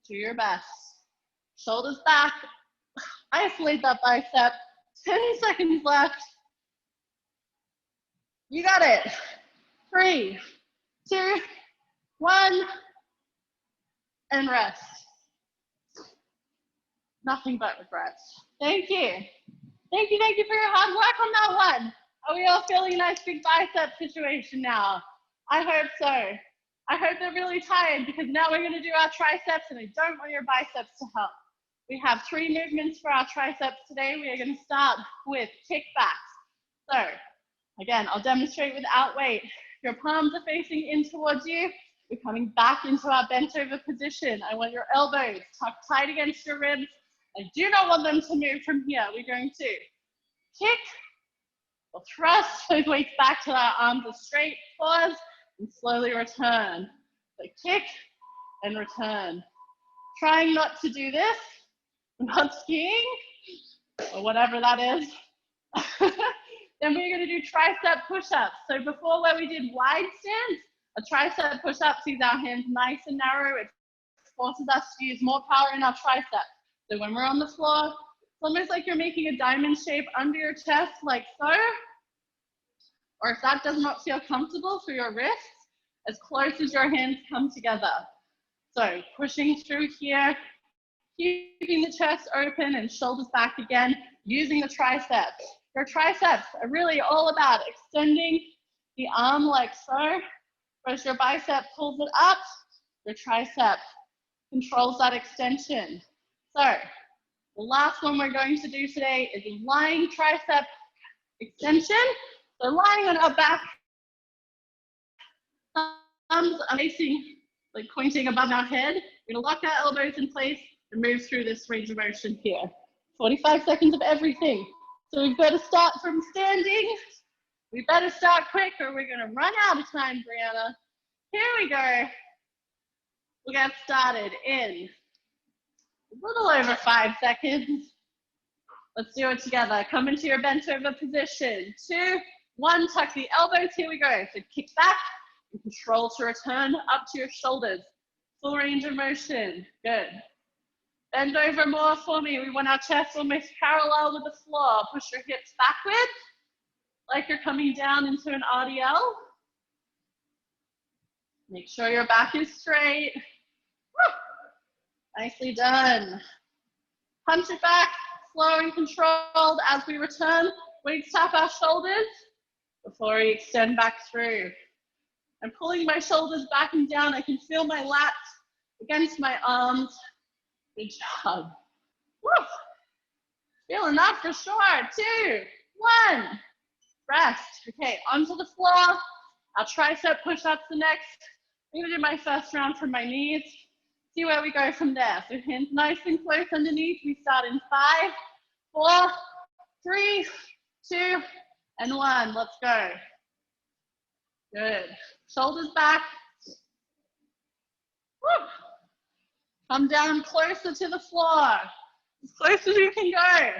Do your best. Shoulders back. Isolate that bicep. 10 seconds left. You got it. 3, 2, 1. And rest. Nothing but regrets. Thank you. Thank you for your hard work on that one. Are we all feeling a nice big bicep situation now? I hope so. I hope they're really tired because now we're going to do our triceps and I don't want your biceps to help. We have 3 movements for our triceps today. We are going to start with kickbacks. So again, I'll demonstrate without weight. Your palms are facing in towards you. We're coming back into our bent over position. I want your elbows tucked tight against your ribs. I do not want them to move from here. We're going to kick or thrust those weights back till our arms are straight, pause, and slowly return. So kick and return. Trying not to do this, not skiing, or whatever that is. Then we're going to do tricep push-ups. So before where we did wide stance, a tricep push-up sees our hands nice and narrow. It forces us to use more power in our triceps. So when we're on the floor, it's almost like you're making a diamond shape under your chest like so. Or if that does not feel comfortable for your wrists, as close as your hands come together. So pushing through here, keeping the chest open and shoulders back again, using the triceps. Your triceps are really all about extending the arm like so. Whereas your bicep pulls it up, your tricep controls that extension. So the last one we're going to do today is lying tricep extension. So lying on our back, thumbs are facing, like pointing above our head. We're gonna lock our elbows in place and move through this range of motion here. 45 seconds of everything. So we've got to start from standing. We better start quick or we're gonna run out of time, Brianna. Here we go. We'll get started in a little over 5 seconds. Let's do it together. Come into your bent over position. 2, 1, tuck the elbows. Here we go. So kick back and control to return up to your shoulders. Full range of motion. Good. Bend over more for me. We want our chest almost parallel with the floor. Push your hips backwards like you're coming down into an RDL. Make sure your back is straight. Woo! Nicely done. Punch it back, slow and controlled as we return. Weights tap our shoulders before we extend back through. I'm pulling my shoulders back and down. I can feel my lats against my arms. Good job. Woo! Feeling that for sure. 2, 1. Rest. Okay, onto the floor. Our tricep push-ups the next. I'm gonna do my first round from my knees. See where we go from there. So hands nice and close underneath. We start in 5, 4, 3, 2, and 1. Let's go. Good. Shoulders back. Woo! Come down closer to the floor. As close as you can go.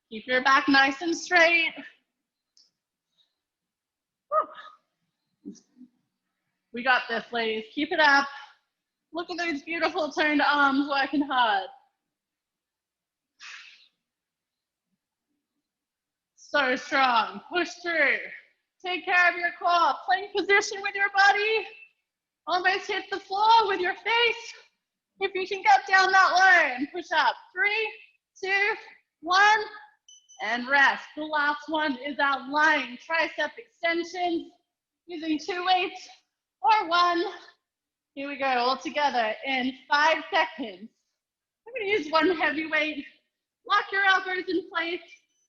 Keep your back nice and straight. Woo. We got this, ladies. Keep it up. Look at those beautiful turned arms working hard. So strong. Push through. Take care of your core. Plank position with your body. Almost hit the floor with your face. If you can get down that low and push up. 3, 2, 1, and rest. The last one is our lying tricep extensions using 2 weights or 1. Here we go, all together in 5 seconds. I'm going to use 1 heavy weight. Lock your elbows in place.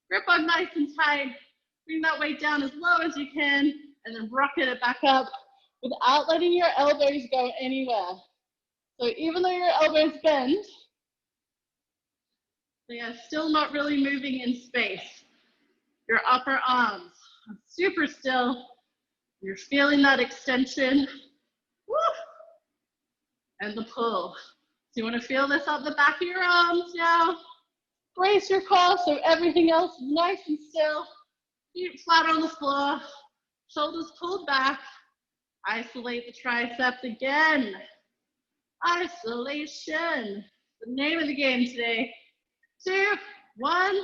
Grip on nice and tight. Bring that weight down as low as you can, and then rocket it back up without letting your elbows go anywhere. So even though your elbows bend, they are still not really moving in space. Your upper arms are super still. You're feeling that extension. Woo! And the pull. So you want to feel this up the back of your arms now. Brace your core so everything else is nice and still. Feet flat on the floor. Shoulders pulled back. Isolate the triceps again. Isolation. The name of the game today. 2, 1,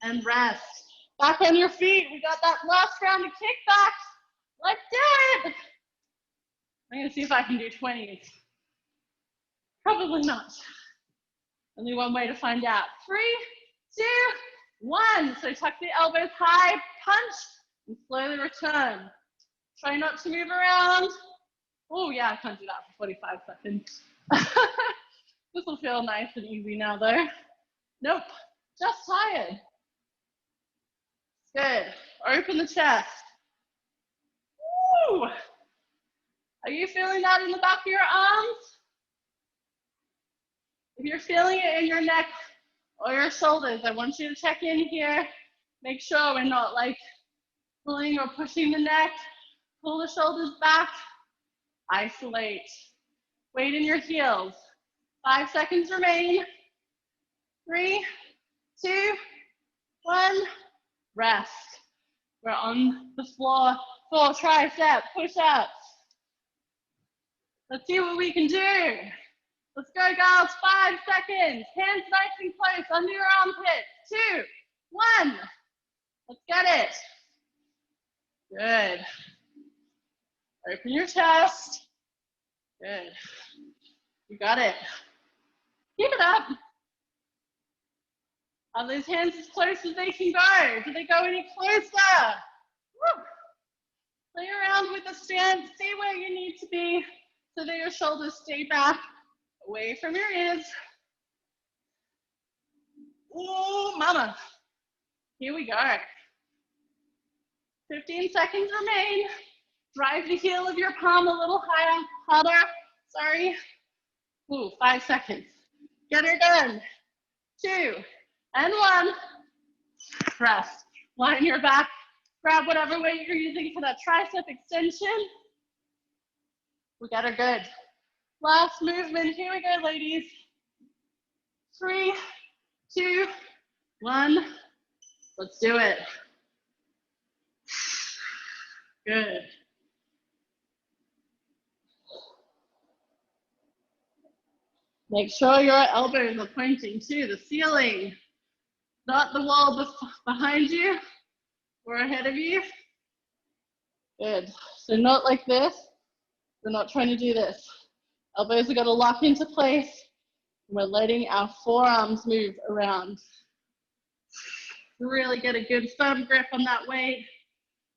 and rest. Back on your feet. We got that last round of kickbacks. Let's do it. I'm going to see if I can do 20s. Probably not. Only one way to find out. 3, 2, 1. So tuck the elbows high, punch, and slowly return. Try not to move around. Oh yeah, I can't do that for 45 seconds. This will feel nice and easy now though. Nope, just tired. Good. Open the chest. Woo! Are you feeling that in the back of your arms? If you're feeling it in your neck or your shoulders, I want you to check in here. Make sure we're not like pulling or pushing the neck. Pull the shoulders back. Isolate. Weight in your heels. 5 seconds remain. 3, 2, 1. Rest. We're on the floor for tricep push-ups. Let's see what we can do. Let's go, girls. 5 seconds. Hands nice and close under your armpits. 2, 1. Let's get it. Good. Open your chest. Good. You got it. Keep it up. Are those hands as close as they can go? Do they go any closer? Woo. Play around with the stance. See where you need to be so that your shoulders stay back, away from your ears. Oh, mama. Here we go. 15 seconds remain. Drive the heel of your palm a little higher, harder. Sorry. Ooh, 5 seconds. Get her done. 2 and 1. Rest. Line your back. Grab whatever weight you're using for that tricep extension. We got her good. Last movement. Here we go, ladies. 3, 2, 1. Let's do it. Good. Make sure your elbows are pointing to the ceiling, not the wall behind you or ahead of you. Good. So not like this. We're not trying to do this. Elbows are going to lock into place. We're letting our forearms move around. Really get a good firm grip on that weight.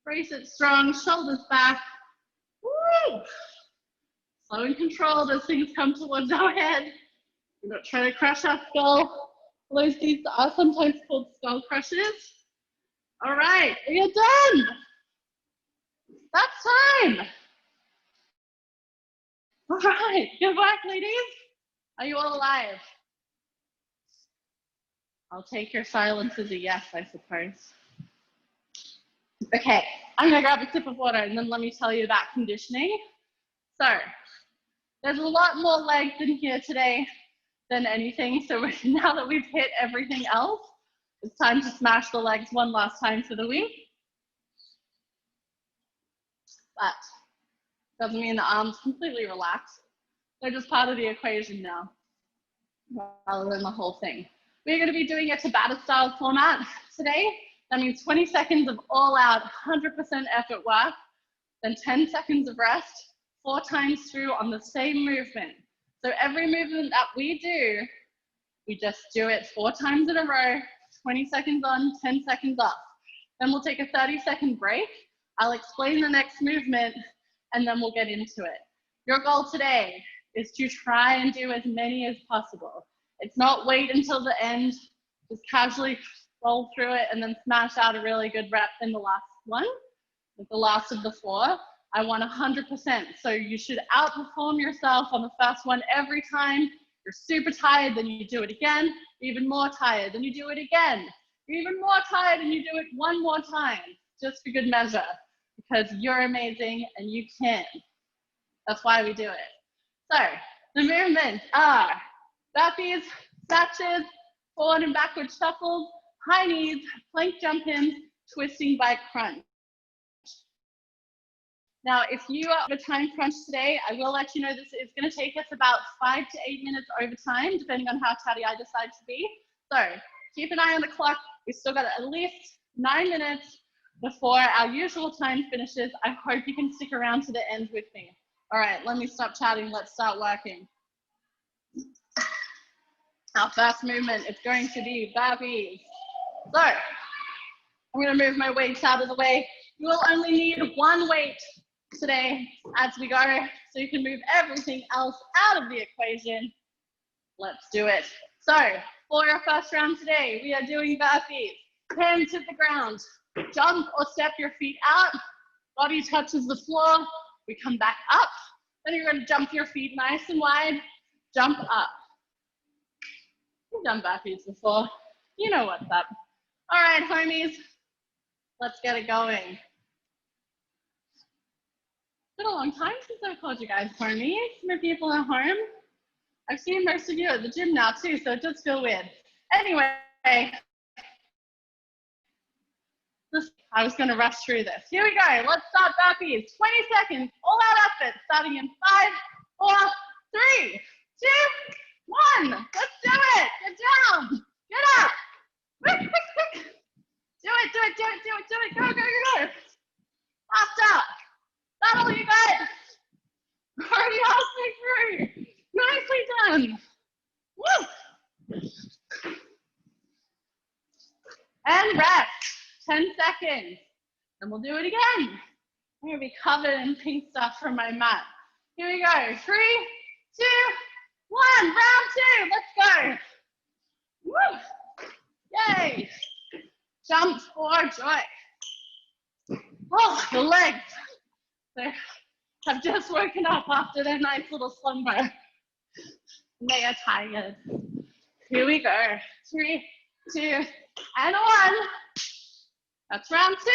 Brace it strong, shoulders back. Woo! Slow and controlled as things come towards our head. We're not trying to crush our skull. These are sometimes called skull crushes. All right, we are done. That's time. All right, good work, ladies. Are you all alive? I'll take your silence as a yes, I suppose. Okay, I'm gonna grab a sip of water and then let me tell you about conditioning. So, there's a lot more legs in here today than anything. So now that we've hit everything else, it's time to smash the legs one last time for the week. but doesn't mean the arms completely relax. They're just part of the equation now, rather than the whole thing. We're going to be doing a Tabata style format today. That means 20 seconds of all out, 100% effort work, then 10 seconds of rest, 4 times through on the same movement. So every movement that we do, we just do it 4 times in a row, 20 seconds on, 10 seconds off. Then we'll take a 30-second break. I'll explain the next movement, and then we'll get into it. Your goal today is to try and do as many as possible. It's not wait until the end, just casually roll through it and then smash out a really good rep in the last one, like the last of the 4. I want 100%. So you should outperform yourself on the first one every time. You're super tired, then you do it again. Even more tired, then you do it again. You're even more tired and you do it one more time, just for good measure, because you're amazing and you can. That's why we do it. So the movements are burpees, snatches, forward and backward shuffles, high knees, plank jump-ins, twisting bike crunch. Now, if you are on a time crunch today, I will let you know this is going to take us about 5 to 8 minutes over time, depending on how chatty I decide to be. So keep an eye on the clock. We've still got at least 9 minutes before our usual time finishes. I hope you can stick around to the end with me. All right, let me stop chatting. Let's start working. Our first movement is going to be burpees. So I'm going to move my weights out of the way. You will only need one weight today as we go, so you can move everything else out of the equation. Let's do it. So for our first round today, we are doing burpees. Hands hit the ground. Jump or step your feet out. Body touches the floor. We come back up. Then you're going to jump your feet nice and wide. Jump up. You've done burpees before. You know what's up. All right, homies. Let's get it going. It's been a long time since I've called you guys homies. For people at home. I've seen most of you at the gym now too, so it does feel weird. Anyway, I was going to rush through this. Here we go. Let's start burpees. 20 seconds. All out effort. Starting in 5, 4, 3, 2, 1. Let's do it. Get down. Get up. Quick, quick, quick. Do it, do it, do it, do it, do it. Go, go, go, go. Faster. That's all you got. Already halfway through. Nicely done. Woo. And rest. 10 seconds. And we'll do it again. I'm going to be covered in pink stuff from my mat. Here we go. 3, 2, 1. Round 2. Let's go. Woo. Yay. Jumps for joy. Oh, the legs. They have just woken up after their nice little slumber. They are tired. Here we go. 3, 2, and 1. That's round 2.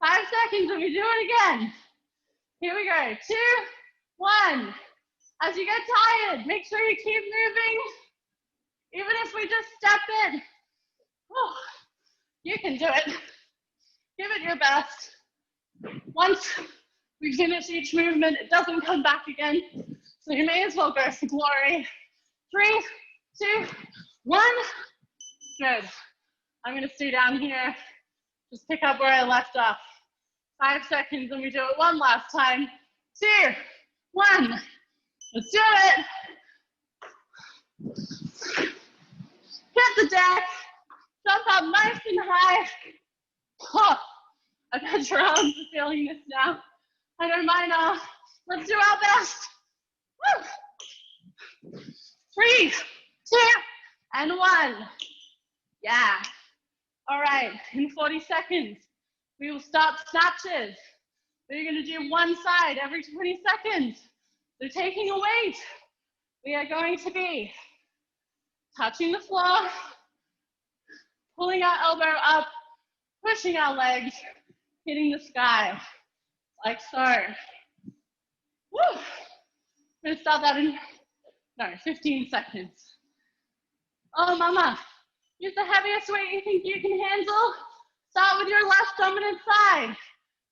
5 seconds and we do it again. Here we go. 2, 1. As you get tired, make sure you keep moving. Even if we just step in. Oh, you can do it. Give it your best. Once we finish each movement, it doesn't come back again. So you may as well go for glory. 3, 2, 1. Good. I'm going to stay down here. Just pick up where I left off. 5 seconds and we do it one last time. 2, 1. Let's do it. Hit the deck. Jump up nice and high. Oh, I bet your arms are feeling this now. I know mine are. Let's do our best. Woo. 3, 2, and 1. Yeah. All right, in 40 seconds, we will start snatches. We're going to do one side every 20 seconds. So taking a weight, we are going to be touching the floor, pulling our elbow up, pushing our legs, hitting the sky, like so. Woo. I'm going to start that in, 15 seconds. Oh, mama, use the heaviest weight you think you can handle. Start with your left dominant side.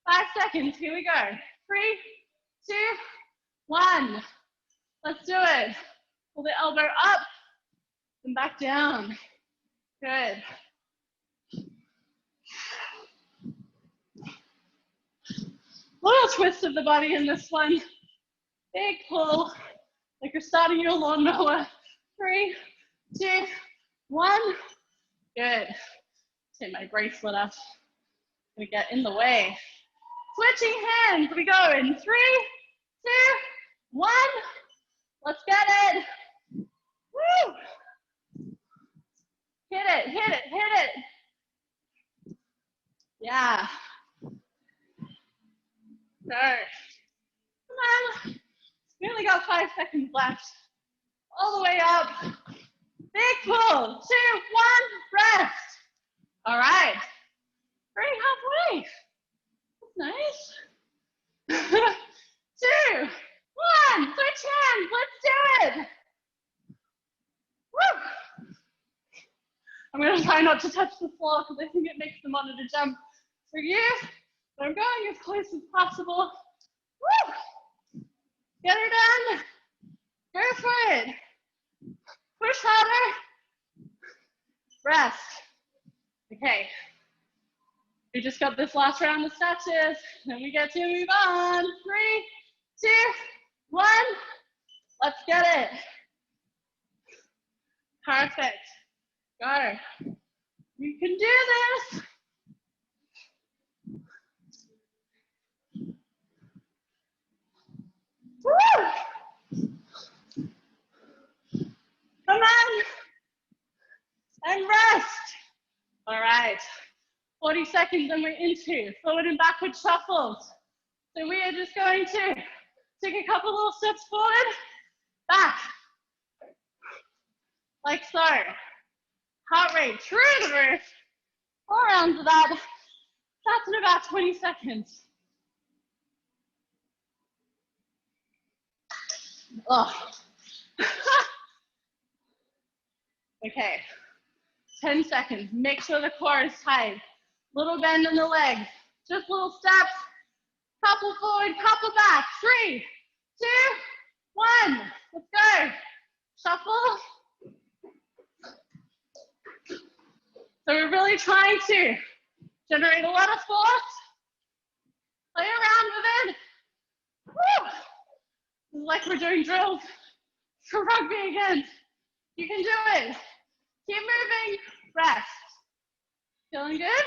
5 seconds, here we go. 3, 2, 1. Let's do it. Pull the elbow up and back down. Good. Little twist of the body in this one. Big pull, like you're starting your lawnmower. 3, 2, 1. Good. Take my bracelet off. Gonna get in the way. Switching hands. We go in 3, 2, 1. Let's get it. Woo! Hit it, hit it, hit it. Yeah. Go. Come on. We only got 5 seconds left. All the way up. Big pull. 2, 1, rest. All right. Right halfway. That's nice. 2, 1. Switch hands. Let's do it. Woo. I'm going to try not to touch the floor because I think it makes the monitor jump for you. But I'm going as close as possible. Woo. Get her done. Go for it. Push harder. Rest. Okay. We just got this last round of snatches. Then we get to move on. 3, 2, 1. Let's get it. Perfect. Go. You can do this. Woo! Come on. And rest. All right. 40 seconds and we're into forward and backward shuffles. So we are just going to take a couple little steps forward, back, like so. Heart rate through the roof. 4 rounds of that. That's in about 20 seconds. Oh. Okay. 10 seconds. Make sure the core is tight. Little bend in the legs. Just little steps. Couple forward, couple back. 3, 2, 1. Let's go. Shuffle. So we're really trying to generate a lot of force. Play around with it. Woo! This is like we're doing drills for rugby again. You can do it. Keep moving. Rest. Feeling good?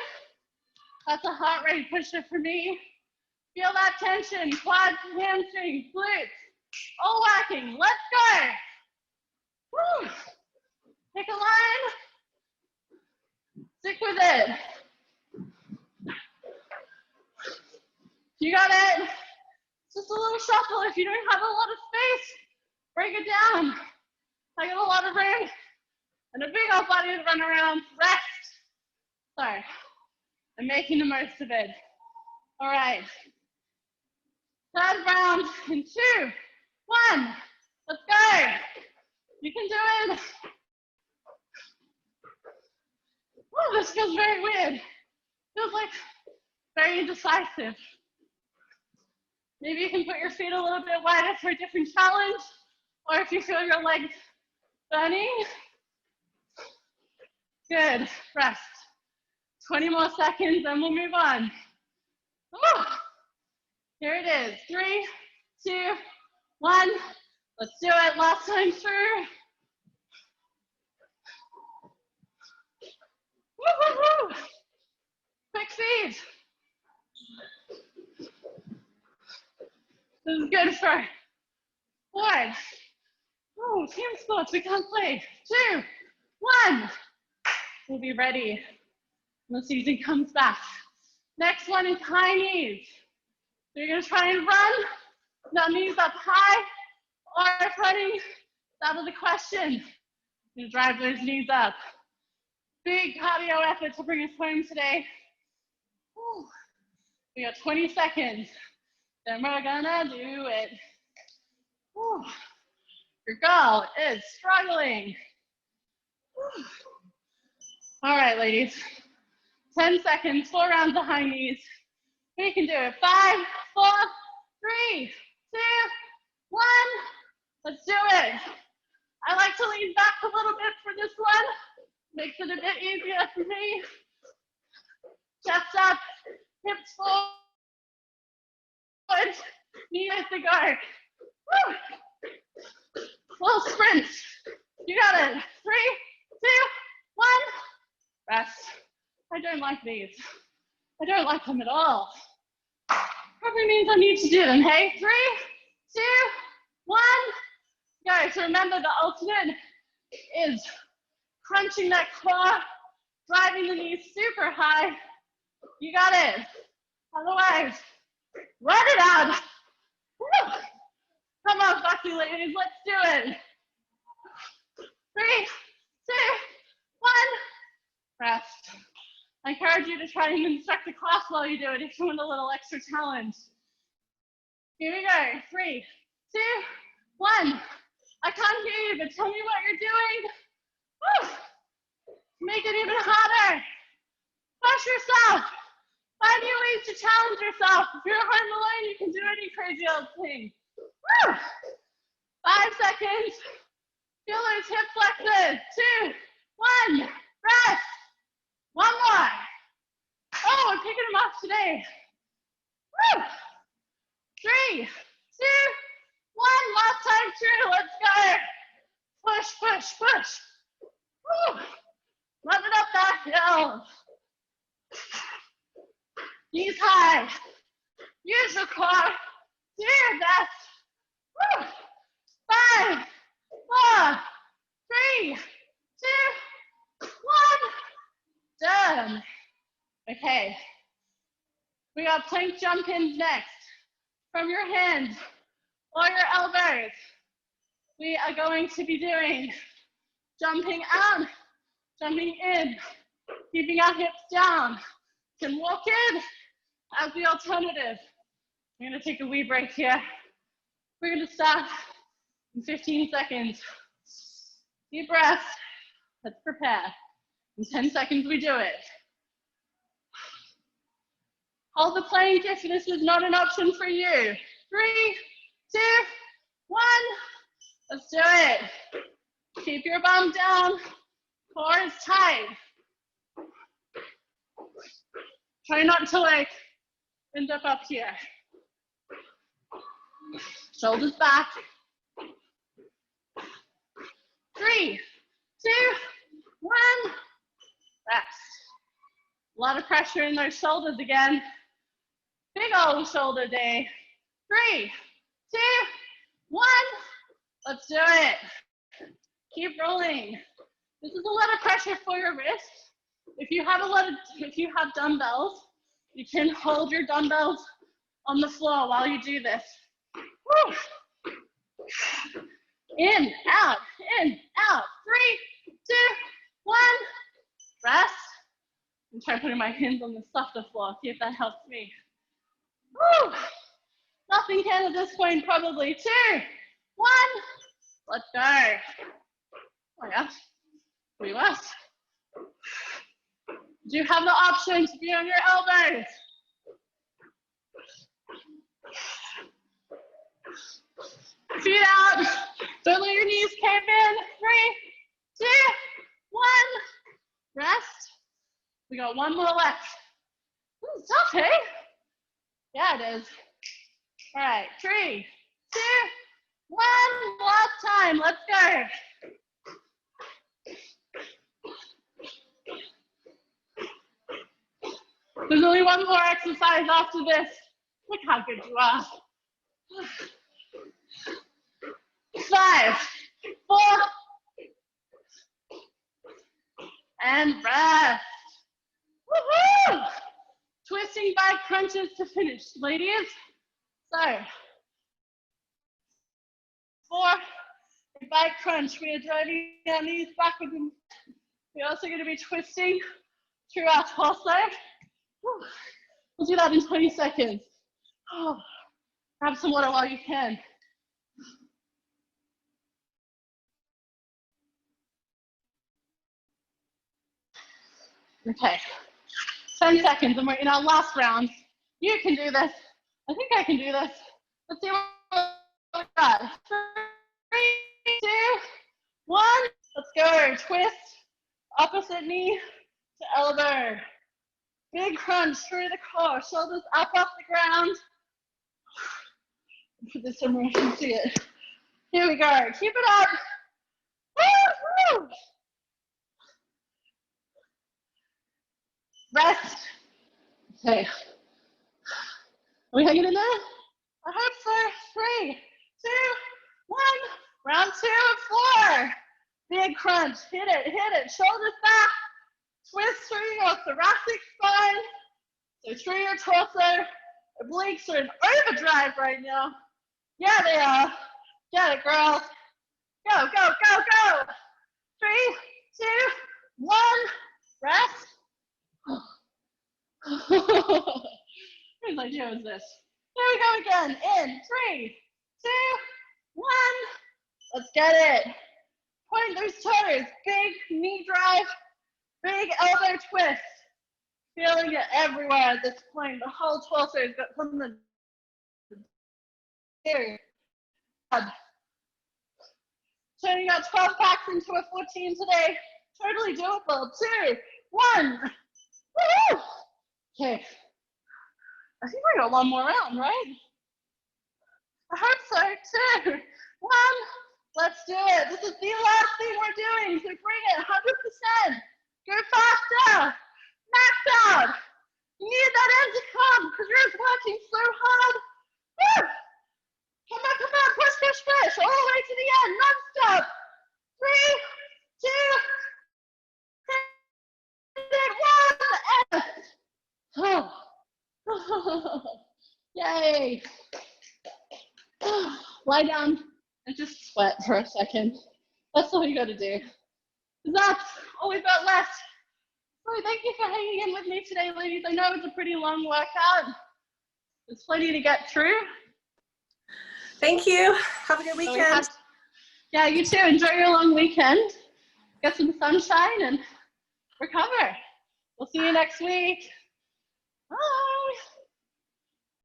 That's a heart rate pusher for me. Feel that tension. Quads, hamstrings, glutes. All working. Let's go. Woo! Pick a line. Stick with it. You got it. Just a little shuffle. If you don't have a lot of space, break it down. I got a lot of room and a big old body to run around. Rest. Sorry. I'm making the most of it. All right. Third round in 2, 1. Let's go. You can do it. Oh, this feels very weird. Feels like very indecisive. Maybe you can put your feet a little bit wider for a different challenge, or if you feel your legs burning. Good. Rest. 20 more seconds, and we'll move on. Woo! Here it is. 3, 2, 1. Let's do it. Last time through. Woo-hoo-hoo! Quick feet. This is good for 4. Oh, team sports, we can't play. 2, 1. We'll be ready when the season comes back. Next one is high knees. So you're gonna try and run, now knees up high, or if running, it's out of the question. You're gonna drive those knees up. Big cardio effort to bring us home today. Whew. We got 20 seconds. Then we're gonna do it. Whew. Your girl is struggling. Whew. All right, ladies. 10 seconds, 4 rounds of high knees. We can do it. 5, 4, 3, 2, 1. Let's do it. I like to lean back a little bit for this one. Makes it a bit easier for me. Chest up, hips forward, knees to go. Woo. Little sprints. You got it. 3, 2, 1. Rest. I don't like these. I don't like them at all. Probably means I need to do them. Hey, 3, 2, 1. Go. So remember, the ultimate is crunching that core, driving the knees super high. You got it. Otherwise, let it out. Woo. Come on, fussy ladies, let's do it. 3, 2, 1. Rest. I encourage you to try and instruct the class while you do it if you want a little extra challenge. Here we go. 3, 2, 1. I can't hear you, but tell me what you're doing. Woo. Make it even harder. Push yourself. Find new ways to challenge yourself. If you're home alone, you can do any crazy old thing. Woo. 5 seconds. Feel those hip flexors. 2, 1. Rest. One more. Oh, we're picking them up today. Woo. 3, 2, 1. Last time through. Let's go. Push, push, push. Woo. Run it up that hill. Knees high. Use your core. Do your best. Woo. 5, 4, 3, 2, 1. Done. Okay. We got plank jump ins next. From your hands or your elbows, we are going to be doing jumping out, jumping in, keeping our hips down. Can walk in as the alternative. I'm going to take a wee break here. We're going to start in 15 seconds. Deep breath. Let's prepare. In 10 seconds, we do it. Hold the plank if this is not an option for you. 3, 2, 1. Let's do it. Keep your bum down. Core is tight. Try not to end up here. Shoulders back. 3, 2, 1. Rest. A lot of pressure in those shoulders again. Big old shoulder day. 3, 2, 1. Let's do it. Keep rolling. This is a lot of pressure for your wrists. If you have dumbbells, you can hold your dumbbells on the floor while you do this. Woo. In, out, 3, 2, 1. Rest. I'm trying putting my hands on the softer floor, see if that helps me. Woo. Nothing can at this point, probably. 2, 1. Let's go. Oh yeah. We must. Do you have the option to be on your elbows? Feet out. Don't let your knees cave in. 3, 2, 1. Rest. We got one more left. It's tough, hey? Yeah, it is. All right, 3, 2, 1. Last time. Let's go. There's only one more exercise after this. Look how good you are. 5, 4, and rest. Woohoo! Twisting back crunches to finish, ladies. So, 4, back crunch. We are driving our knees backwards, and we're also going to be twisting through our torso. We'll do that in 20 seconds. Oh, grab some water while you can. Okay, 10 seconds, and we're in our last round. You can do this. I think I can do this. Let's see what we got. 3, 2, 1. Let's go. Twist. Opposite knee to elbow. Big crunch through the core. Shoulders up off the ground. Put this somewhere so you can see it. Here we go. Keep it up. Woo, woo. Rest. Okay. Are we hanging in there? I hope so. 3, 2, 1. Round 2 of 4. Big crunch. Hit it, hit it. Shoulders back. Twist through your thoracic spine. So through your torso. Obliques are in overdrive right now. Yeah, they are. Get it, girls. Go, go, go, go. 3, 2, 1. Rest. Whose idea was this? Here we go again. In 3, 2, 1. Let's get it. Point those toes. Big knee drive. Big elbow twist. Feeling it everywhere at this point. The whole torso has got something to do. Turning our 12 packs into a 14 today. Totally doable. 2, 1. Woo! Okay. I think we got one more round, right? I hope so. 2, 1. Let's do it. This is the last thing we're doing. So bring it 100%. Go faster. Max out. You need that end to come because you're just working so hard. Woo! Come on, come on. Push, push, push. All the way to the end. Non-stop. 3, 2, 1. Oh. Yay. Lie down and just sweat for a second. That's all you got to do. That's all we've got left. So thank you for hanging in with me today, ladies. I know it's a pretty long workout. There's plenty to get through. Thank you. Have a good weekend. Yeah, you too. Enjoy your long weekend. Get some sunshine and recover. We'll see you next week. Bye.